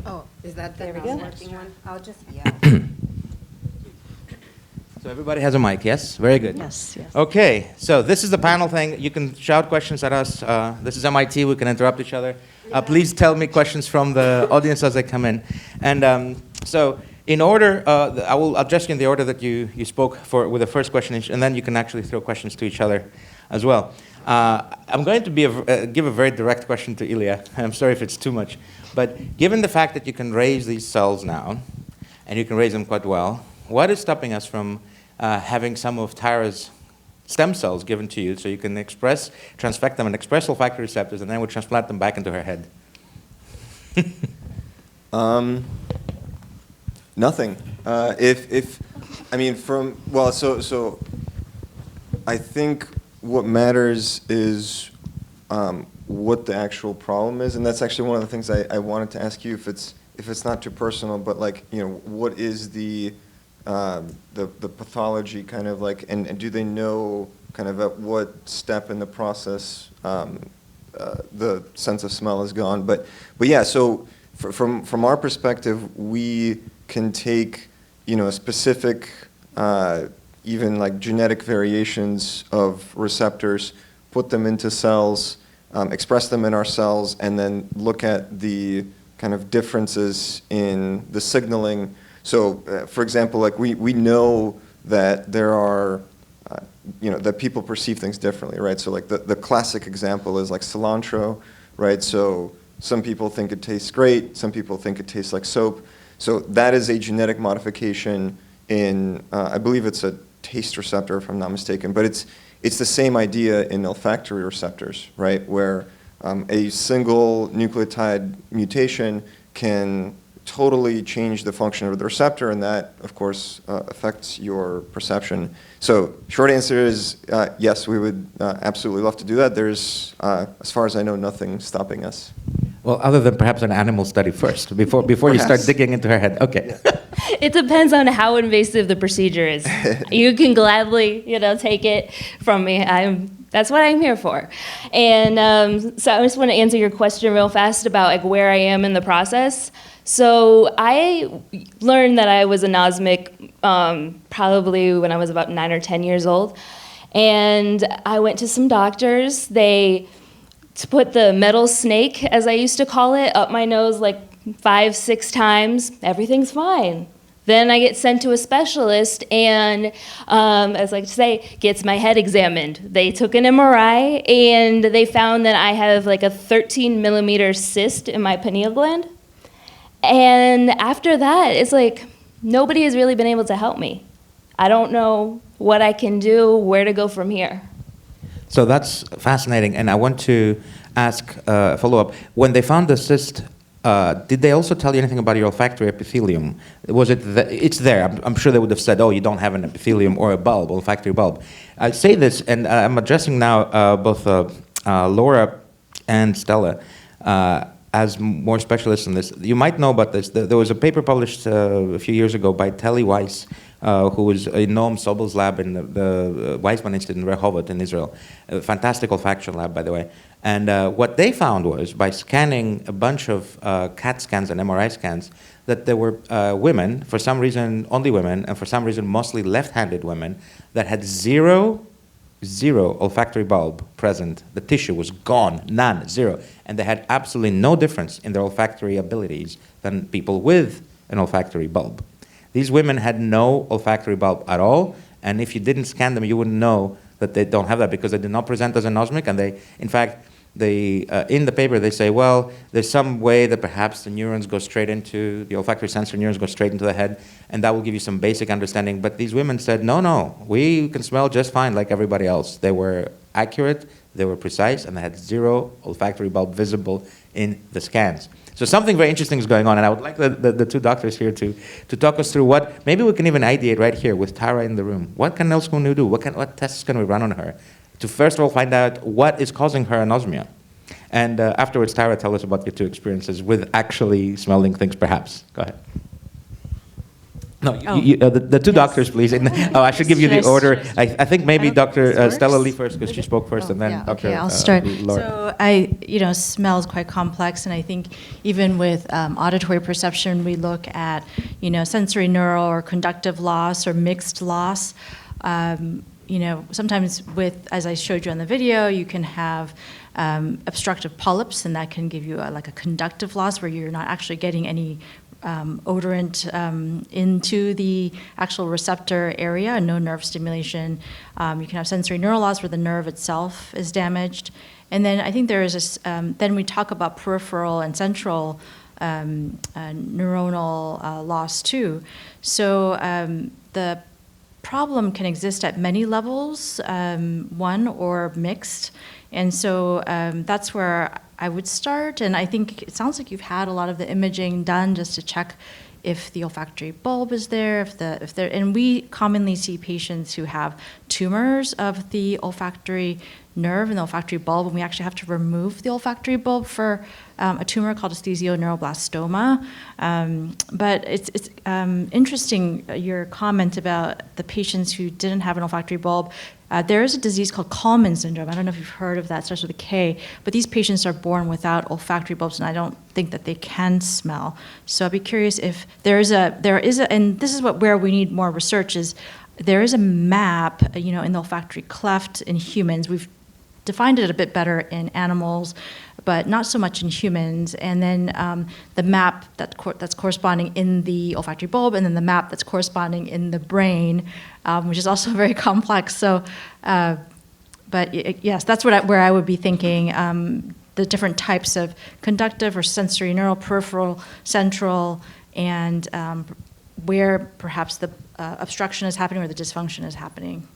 Oh, is that the There we go. non-working one? I'll just yell. So everybody has a mic, yes? Very good. Yes, yes. Okay, so this is the panel thing. You can shout questions at us. This is MIT. We can interrupt each other. Please tell me questions from the audience as they come in. And so in order, I will address you in the order that you spoke with the first question, and then you can actually throw questions to each other as well. I'm going to give a very direct question to Ilya. I'm sorry if it's too much. But given the fact that you can raise these cells now, and you can raise them quite well, what is stopping us from having some of Tara's stem cells given to you so you can transfect them and express olfactory receptors, and then we'll transplant them back into her head? Nothing. So I think what matters is what the actual problem is, and that's actually one of the things I wanted to ask you, if it's not too personal, but like, you know, what is the pathology kind of like, and do they know kind of at what step in the process the sense of smell is gone? But yeah, so from our perspective, we can take, you know, a specific even like genetic variations of receptors, put them into cells, express them in our cells, and then look at the kind of differences in the signaling. So, for example, like we know that there are, you know, that people perceive things differently, right? So like the classic example is like cilantro, right? So some people think it tastes great, some people think it tastes like soap. So that is a genetic modification in, I believe it's a taste receptor, if I'm not mistaken, but it's the same idea in olfactory receptors, right? Where a single nucleotide mutation can totally change the function of the receptor, and that, of course, affects your perception. So, short answer is yes, we would absolutely love to do that. There's, as far as I know, nothing stopping us. Well, other than perhaps an animal study first, before you start digging into her head. Okay. It depends on how invasive the procedure is. You can gladly, you know, take it from me. That's what I'm here for. And so I just want to answer your question real fast about like where I am in the process. So I learned that I was anosmic probably when I was about 9 or 10 years old. And I went to some doctors. They put the metal snake, as I used to call it, up my nose like 5-6 times. Everything's fine. Then I get sent to a specialist and, as I like to say, gets my head examined. They took an MRI and they found that I have like a 13 millimeter cyst in my pineal gland. And after that, it's like nobody has really been able to help me. I don't know what I can do, where to go from here. So that's fascinating, and I want to ask a follow-up. When they found the cyst, did they also tell you anything about your olfactory epithelium? Was it it's there? I'm sure they would have said, "Oh, you don't have an epithelium or a bulb, olfactory bulb." I say this, and I'm addressing now both Laura and Stella as more specialists in this. You might know about this. There was a paper published a few years ago by Telly Weiss, who was in Noam Sobel's lab in the Weizmann Institute in Rehovot in Israel. A fantastic olfaction lab, by the way. And what they found was, by scanning a bunch of CAT scans and MRI scans, that there were women, for some reason only women, and for some reason mostly left-handed women, that had zero olfactory bulb present. The tissue was gone, none, zero. And they had absolutely no difference in their olfactory abilities than people with an olfactory bulb. These women had no olfactory bulb at all, and if you didn't scan them, you wouldn't know that they don't have that because they did not present as anosmic, and they, in fact, in the paper they say, well, there's some way that perhaps the neurons go straight into, the olfactory sensory neurons go straight into the head, and that will give you some basic understanding. But these women said, no, we can smell just fine like everybody else. They were accurate, they were precise, and they had zero olfactory bulb visible in the scans. So something very interesting is going on, and I would like the two doctors here to talk us through what, maybe we can even ideate right here with Tara in the room. What else can we do? What tests can we run on her to first of all find out what is causing her anosmia? And afterwards, Tara, tell us about your two experiences with actually smelling things, perhaps. Go ahead. No, the two doctors, please. And, I should give you the order. I think maybe Dr. Stella Lee first, because she spoke first, and then yeah, Dr. Okay, I'll start. Laura. So smell is quite complex, and I think even with auditory perception, we look at, sensory neural or conductive loss or mixed loss. Sometimes with, as I showed you on the video, you can have obstructive polyps, and that can give you a conductive loss where you're not actually getting any odorant into the actual receptor area, and no nerve stimulation. You can have sensory neural loss where the nerve itself is damaged. And then I think there is this, then we talk about peripheral and central neuronal loss too. So the problem can exist at many levels, one or mixed. And so that's where I would start, and I think it sounds like you've had a lot of the imaging done just to check if the olfactory bulb is there, and we commonly see patients who have tumors of the olfactory nerve and the olfactory bulb, and we actually have to remove the olfactory bulb for a tumor called esthesioneuroblastoma. But it's interesting, your comment about the patients who didn't have an olfactory bulb. There is a disease called Kallmann syndrome. I don't know if you've heard of that. It starts with a K. But these patients are born without olfactory bulbs, and I don't think that they can smell. So I'd be curious if there is a, and this is where we need more research is, there is a map, in the olfactory cleft in humans. We've defined it a bit better in animals, but not so much in humans. And then the map that's corresponding in the olfactory bulb, and then the map that's corresponding in the brain, which is also very complex. So, yes, that's where I would be thinking. The different types of conductive or sensory, neural, peripheral, central, and where perhaps the obstruction is happening or the dysfunction is happening.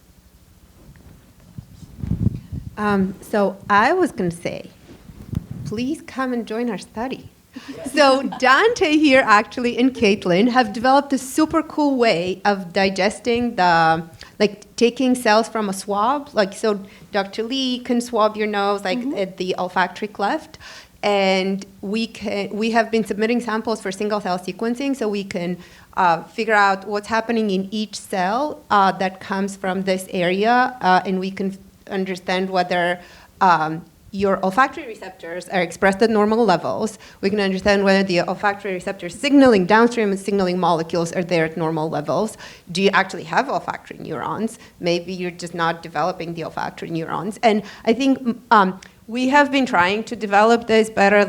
So I was going to say, please come and join our study. So Dante here actually and Caitlin have developed a super cool way of digesting taking cells from a swab. So Dr. Lee can swab your nose at the olfactory cleft. And we have been submitting samples for single cell sequencing so we can figure out what's happening in each cell that comes from this area, and we can understand whether your olfactory receptors are expressed at normal levels. We can understand whether the olfactory receptors signaling downstream and signaling molecules are there at normal levels. Do you actually have olfactory neurons? Maybe you're just not developing the olfactory neurons. And I think we have been trying to develop this better,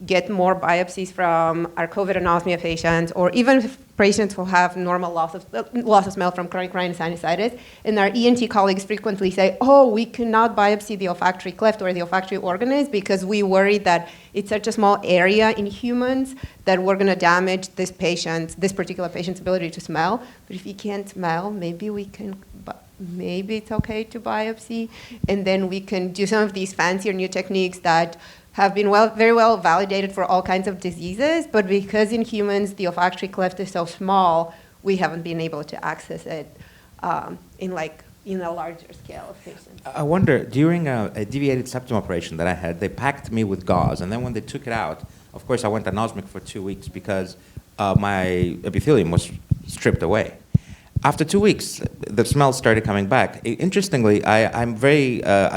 get more biopsies from our COVID anosmia patients, or even patients who have normal loss of smell from chronic rhinosinusitis. And our ENT colleagues frequently say, we cannot biopsy the olfactory cleft or the olfactory organs because we worry that it's such a small area in humans that we're going to damage this particular patient's ability to smell. But if you can't smell, maybe it's okay to biopsy. And then we can do some of these fancier new techniques that have been very well validated for all kinds of diseases, but because in humans the olfactory cleft is so small, we haven't been able to access it in a larger scale of patients. I wonder, during a deviated septum operation that I had, they packed me with gauze, and then when they took it out, of course I went anosmic for 2 weeks because my epithelium was stripped away. After 2 weeks, the smell started coming back. Interestingly, I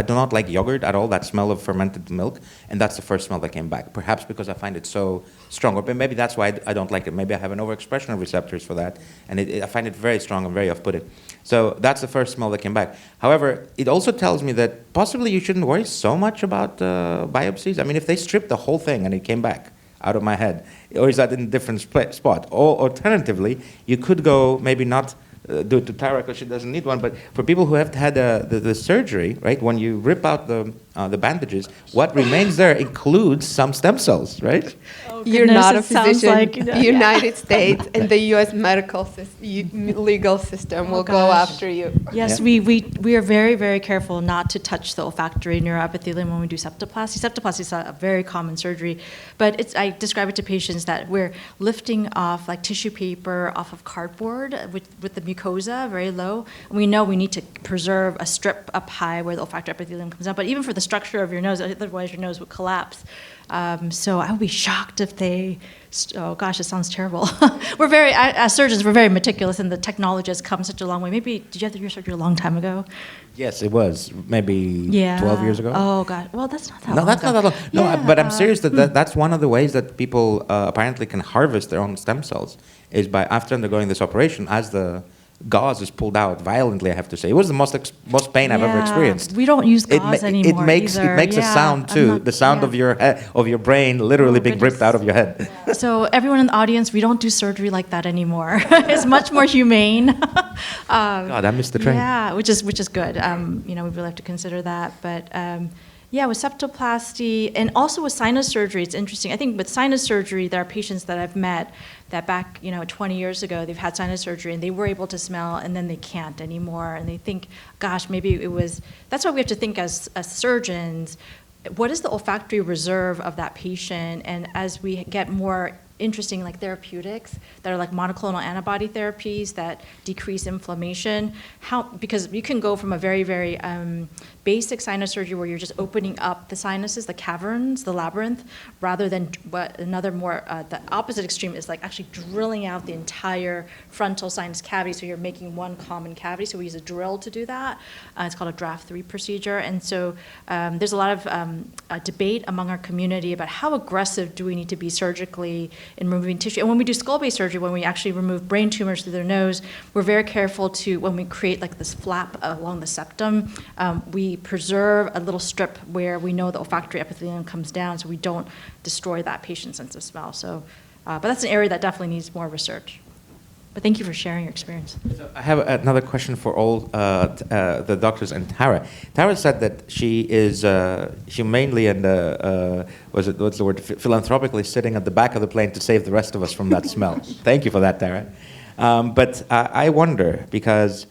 do not like yogurt at all, that smell of fermented milk, and that's the first smell that came back, perhaps because I find it so strong, or maybe that's why I don't like it. Maybe I have an overexpression of receptors for that, and I find it very strong and very off-putting. So that's the first smell that came back. However, it also tells me that possibly you shouldn't worry so much about biopsies. I mean, if they stripped the whole thing and it came back out of my head, or is that in a different spot? Or alternatively, you could go maybe not do it to Tara because she doesn't need one, but for people who have had the surgery, right, when you rip out the bandages, what remains there includes some stem cells, right? You're not a physician. Like, United States and the U.S. medical legal system will go after you. Yes, Yeah. we are very, very careful not to touch the olfactory neuroepithelium when we do septoplasty. Septoplasty is a very common surgery, but I describe it to patients that we're lifting off tissue paper off of cardboard with the mucosa very low. And we know we need to preserve a strip up high where the olfactory epithelium comes out, but even for the structure of your nose, otherwise your nose would collapse. So I would be shocked if they, oh gosh, it sounds terrible. As surgeons, we're very meticulous, and the technology has come such a long way. Maybe, did you have your surgery a long time ago? Yes, it was maybe 12 years ago. Oh God, well that's not that long. No, that's not that long. No, Yeah. but I'm serious that's one of the ways that people apparently can harvest their own stem cells is by after undergoing this operation, as the gauze is pulled out violently, I have to say. It was the most pain I've ever experienced. We don't use gauze anymore. It makes a sound too. The sound of your brain literally being ripped out of your head. So everyone in the audience, we don't do surgery like that anymore. It's much more humane. God, I missed the train. Yeah, which is good. We really have to consider that. But with septoplasty and also with sinus surgery, it's interesting. I think with sinus surgery, there are patients that I've met that back 20 years ago, they've had sinus surgery and they were able to smell, and then they can't anymore. And they think, gosh, maybe it was. That's why we have to think as surgeons. What is the olfactory reserve of that patient? And as we get more interesting like therapeutics that are like monoclonal antibody therapies that decrease inflammation. Because you can go from a very, very basic sinus surgery where you're just opening up the sinuses, the caverns, the labyrinth, rather than what another more, the opposite extreme is like actually drilling out the entire frontal sinus cavity, so you're making one common cavity. So we use a drill to do that. It's called a draft 3 procedure. And so there's a lot of debate among our community about how aggressive do we need to be surgically in removing tissue. And when we do skull-based surgery, when we actually remove brain tumors through their nose, we're very careful to, when we create like this flap along the septum, we preserve a little strip where we know the olfactory epithelium comes down, so we don't destroy that patient's sense of smell. So, but that's an area that definitely needs more research. But thank you for sharing your experience. So I have another question for all the doctors and Tara. Tara said that she is humanely and what's the word, philanthropically sitting at the back of the plane to save the rest of us from that smell. Thank you for that, Tara. But I wonder, because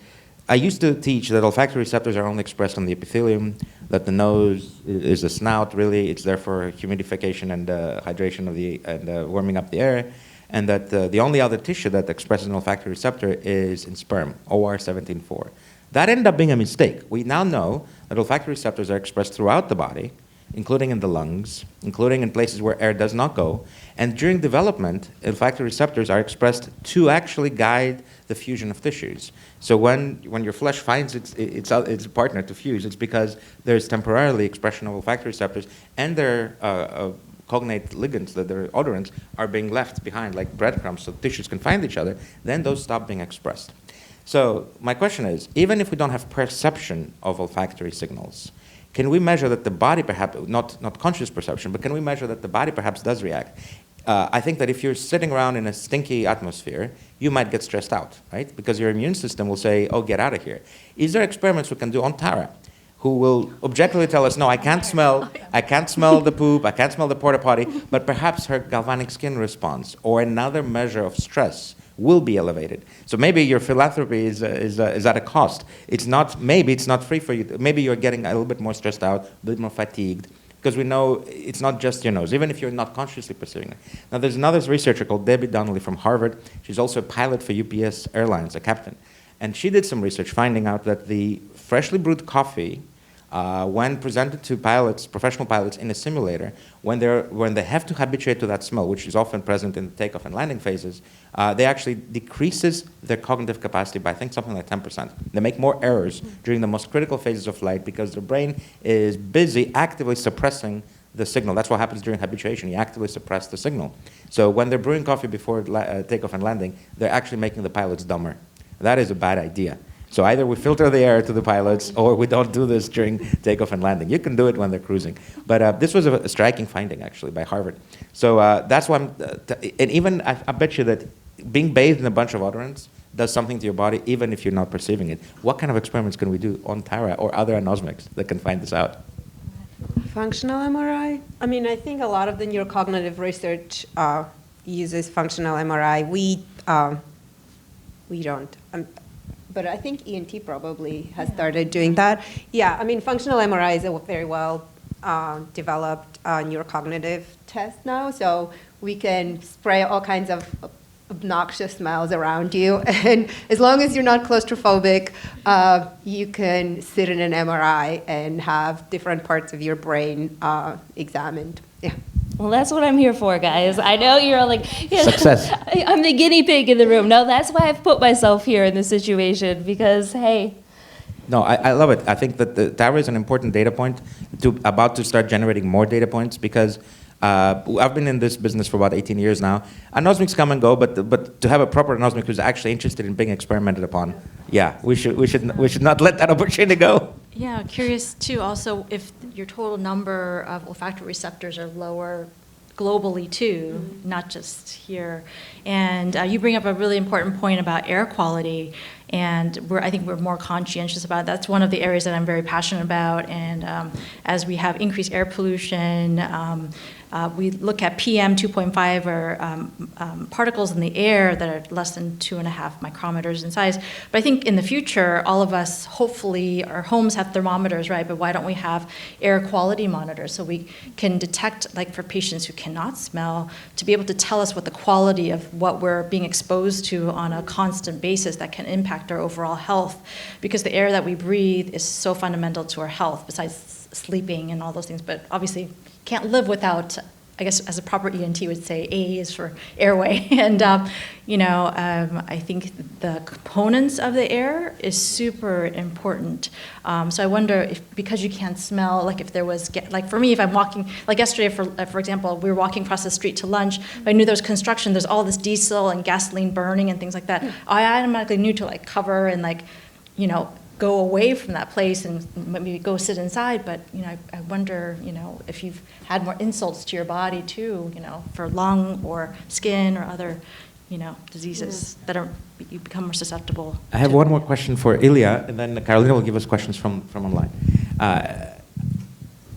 I used to teach that olfactory receptors are only expressed on the epithelium, that the nose is the snout, really. It's there for humidification and hydration of and warming up the air, and that the only other tissue that expresses an olfactory receptor is in sperm, OR17.4. That ended up being a mistake. We now know that olfactory receptors are expressed throughout the body, including in the lungs, including in places where air does not go. And during development, olfactory receptors are expressed to actually guide the fusion of tissues. So when your flesh finds its partner to fuse, it's because there's temporarily expression of olfactory receptors, and their cognate ligands, their odorants, are being left behind like breadcrumbs so tissues can find each other. Then those stop being expressed. So my question is, even if we don't have perception of olfactory signals, can we measure that the body perhaps, not conscious perception, but can we measure that the body perhaps does react? I think that if you're sitting around in a stinky atmosphere, you might get stressed out, right? Because your immune system will say, oh, get out of here. Is there experiments we can do on Tara, who will objectively tell us, no, I can't smell the poop, I can't smell the porta potty, but perhaps her galvanic skin response or another measure of stress will be elevated. So maybe your philanthropy is at a cost. It's not free for you. Maybe you're getting a little bit more stressed out, a bit more fatigued, because we know it's not just your nose, even if you're not consciously perceiving it. Now, there's another researcher called Debbie Donnelly from Harvard. She's also a pilot for UPS Airlines, a captain. And she did some research finding out that the freshly brewed coffee, when presented to pilots, professional pilots in a simulator, when they have to habituate to that smell, which is often present in the takeoff and landing phases, they actually decreases their cognitive capacity by, I think, something like 10%. They make more errors during the most critical phases of flight because their brain is busy actively suppressing the signal. That's what happens during habituation. You actively suppress the signal. So when they're brewing coffee before takeoff and landing, they're actually making the pilots dumber. That is a bad idea. So either we filter the air to the pilots or we don't do this during takeoff and landing. You can do it when they're cruising. But this was a striking finding, actually, by Harvard. So that's why and even I bet you that being bathed in a bunch of odorants does something to your body, even if you're not perceiving it. What kind of experiments can we do on Tara or other anosmics that can find this out? Functional MRI? I mean, I think a lot of the neurocognitive research uses functional MRI. We don't. But I think ENT probably has started doing that. Yeah, I mean, functional MRI is a very well developed neurocognitive test now. So we can spray all kinds of obnoxious smells around you. And as long as you're not claustrophobic, you can sit in an MRI and have different parts of your brain examined. Yeah. Well, that's what I'm here for, guys. I know you're all like, Success. I'm the guinea pig in the room. No, that's why I've put myself here in this situation because, hey. No, I love it. I think that the Tara is an important data point about to start generating more data points because I've been in this business for about 18 years now. Anosmics come and go, but to have a proper anosmic who's actually interested in being experimented upon, yeah, we should not let that opportunity go. Yeah, curious too also if your total number of olfactory receptors are lower globally too, not just here. And you bring up a really important point about air quality, and I think we're more conscientious about it. That's one of the areas that I'm very passionate about. And as we have increased air pollution, we look at PM 2.5 or particles in the air that are less than 2.5 micrometers in size. But I think in the future, all of us, hopefully, our homes have thermometers, right? But why don't we have air quality monitors so we can detect, like for patients who cannot smell, to be able to tell us what the quality of what we're being exposed to on a constant basis that can impact our overall health. Because the air that we breathe is so fundamental to our health, besides sleeping and all those things. But obviously, can't live without, I guess, as a proper ENT would say, A is for airway. And, I think the components of the air is super important. So I wonder if, because you can't smell, like if there was, like for me, if I'm walking, like yesterday, for example, we were walking across the street to lunch, but I knew there was construction, there's all this diesel and gasoline burning and things like that. I automatically knew to like cover and like, go away from that place and maybe go sit inside. But, I wonder, if you've had more insults to your body too, for lung or skin or other, diseases that you become more susceptible. I have to. one more question for Ilya, and then Carolina will give us questions from online.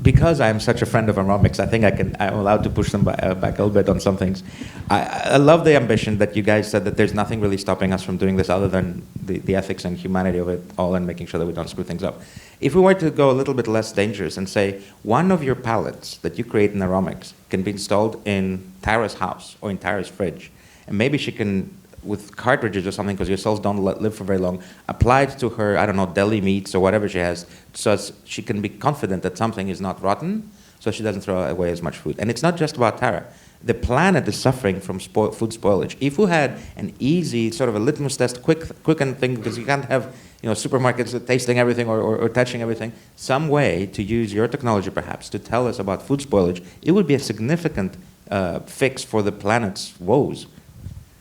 Because I'm such a friend of aerobics, I think I'm allowed to push them back a little bit on some things. I love the ambition that you guys said that there's nothing really stopping us from doing this other than the ethics and humanity of it all and making sure that we don't screw things up. If we were to go a little bit less dangerous and say one of your pallets that you create in aerobics can be installed in Tara's house or in Tara's fridge, and maybe she can, with cartridges or something, because your cells don't live for very long, applied to her, I don't know, deli meats or whatever she has, so as she can be confident that something is not rotten, so she doesn't throw away as much food. And it's not just about Tara. The planet is suffering from food spoilage. If we had an easy, sort of a litmus test, quickened thing, because you can't have supermarkets tasting everything or touching everything, some way to use your technology perhaps to tell us about food spoilage, it would be a significant fix for the planet's woes.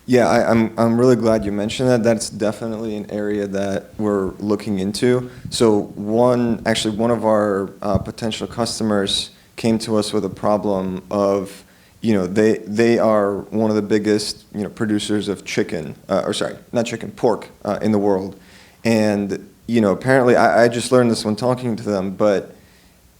Yeah, I'm really glad you mentioned that. That's definitely an area that we're looking into. So one of our potential customers came to us with a problem of, they are one of the biggest producers of pork in the world. And apparently I just learned this when talking to them, but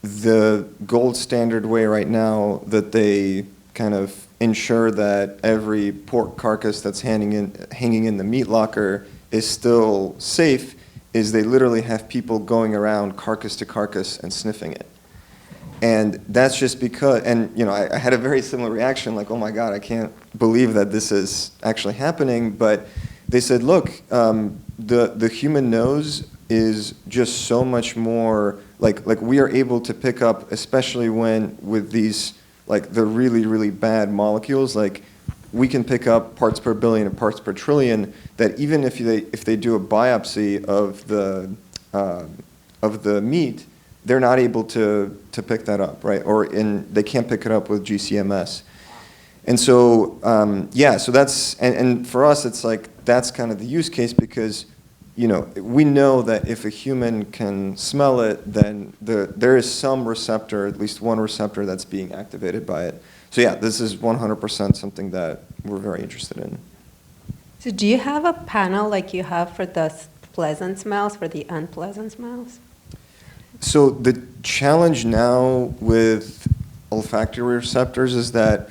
the gold standard way right now that they kind of ensure that every pork carcass that's hanging in the meat locker is still safe is they literally have people going around carcass to carcass and sniffing it. And that's just because, I had a very similar reaction, like, oh my God, I can't believe that this is actually happening. But they said, look, the human nose is just so much more, like we are able to pick up, especially when with these, like the really, really bad molecules, like we can pick up parts per billion and parts per trillion, that even if they do a biopsy of the meat, they're not able to pick that up, right? They can't pick it up with GCMS. And so, so that's, and for us, it's like, that's kind of the use case because, we know that if a human can smell it, then there is some receptor, at least one receptor that's being activated by it. So yeah, this is 100% something that we're very interested in. So do you have a panel like you have for the pleasant smells, for the unpleasant smells? So the challenge now with olfactory receptors is that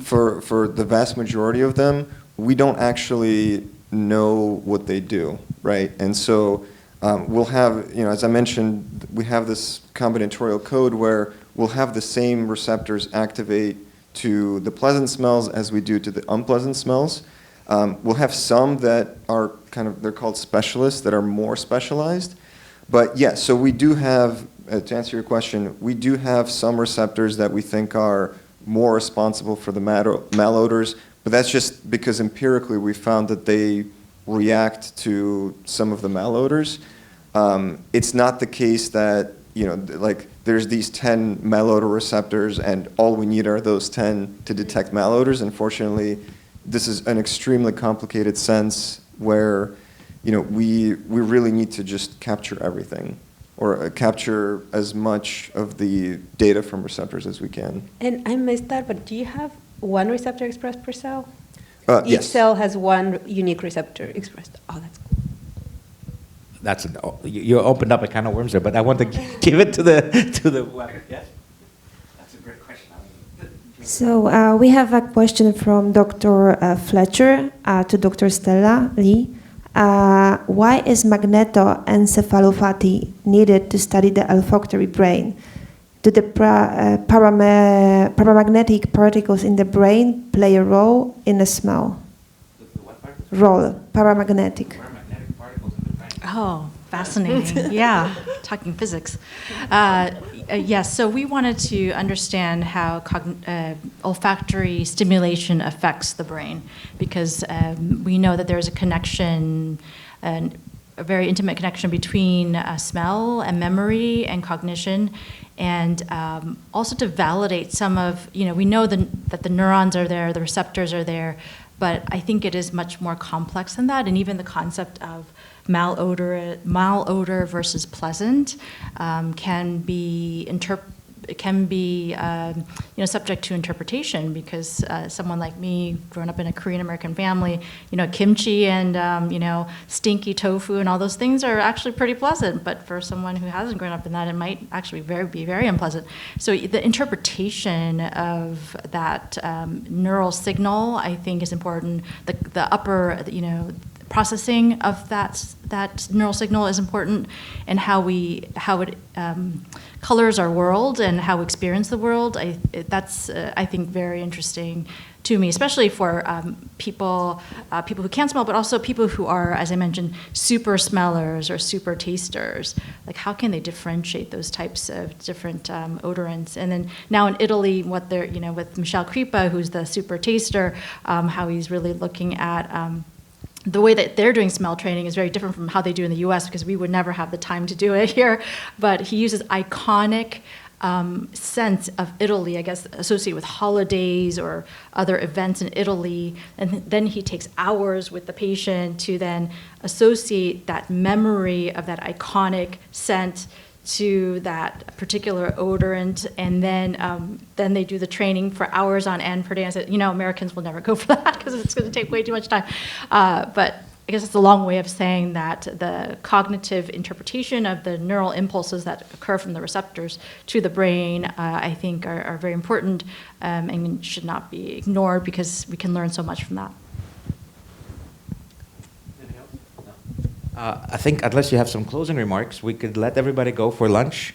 for the vast majority of them, we don't actually know what they do, right? And so we'll have, as I mentioned, we have this combinatorial code where we'll have the same receptors activate to the pleasant smells as we do to the unpleasant smells. We'll have some that are they're called specialists, that are more specialized. But yes, so we do have, to answer your question, we do have some receptors that we think are more responsible for the malodors, but that's just because empirically we found that they react to some of the malodors. It's not the case that, there's these 10 malodor receptors and all we need are those 10 to detect malodors. Unfortunately, this is an extremely complicated sense where, we really need to just capture everything or capture as much of the data from receptors as we can. And I missed that, but do you have one receptor expressed per cell? Each Yes. cell has one unique receptor expressed. Oh, that's cool. You opened up a can of worms there, but I want to give it to the web. Yes? That's a great question. So we have a question from Dr. Fletcher to Dr. Stella Lee. Why is magnetoencephalopathy needed to study the olfactory brain? Do the paramagnetic particles in the brain play a role in the smell? Paramagnetic. Oh, fascinating. Yeah, talking physics. Yes, so we wanted to understand how olfactory stimulation affects the brain, because we know that there's a connection, a very intimate connection between smell and memory and cognition, and also to validate some of, we know that the neurons are there, the receptors are there, but I think it is much more complex than that, and even the concept of malodor versus pleasant can be subject to interpretation, because someone like me, growing up in a Korean American family, kimchi and stinky tofu and all those things are actually pretty pleasant. But for someone who hasn't grown up in that, it might actually be very unpleasant. So the interpretation of that neural signal, I think, is important. The upper, processing of that neural signal is important, and how it colors our world and how we experience the world. That's I think very interesting to me, especially for people who can't smell, but also people who are, as I mentioned, super smellers or super tasters. Like, how can they differentiate those types of different odorants? And then now in Italy, what they're with Michel Kripa, who's the super taster, how he's really looking at the way that they're doing smell training is very different from how they do in the US, because we would never have the time to do it here. But he uses iconic scents of Italy, I guess, associated with holidays or other events in Italy. And then he takes hours with the patient to then associate that memory of that iconic scent to that particular odorant, and then they do the training for hours on end per day. I said, Americans will never go for that because it's going to take way too much time. But I guess it's a long way of saying that the cognitive interpretation of the neural impulses that occur from the receptors to the brain, I think, are very important and should not be ignored, because we can learn so much from that. I think unless you have some closing remarks, we could let everybody go for lunch.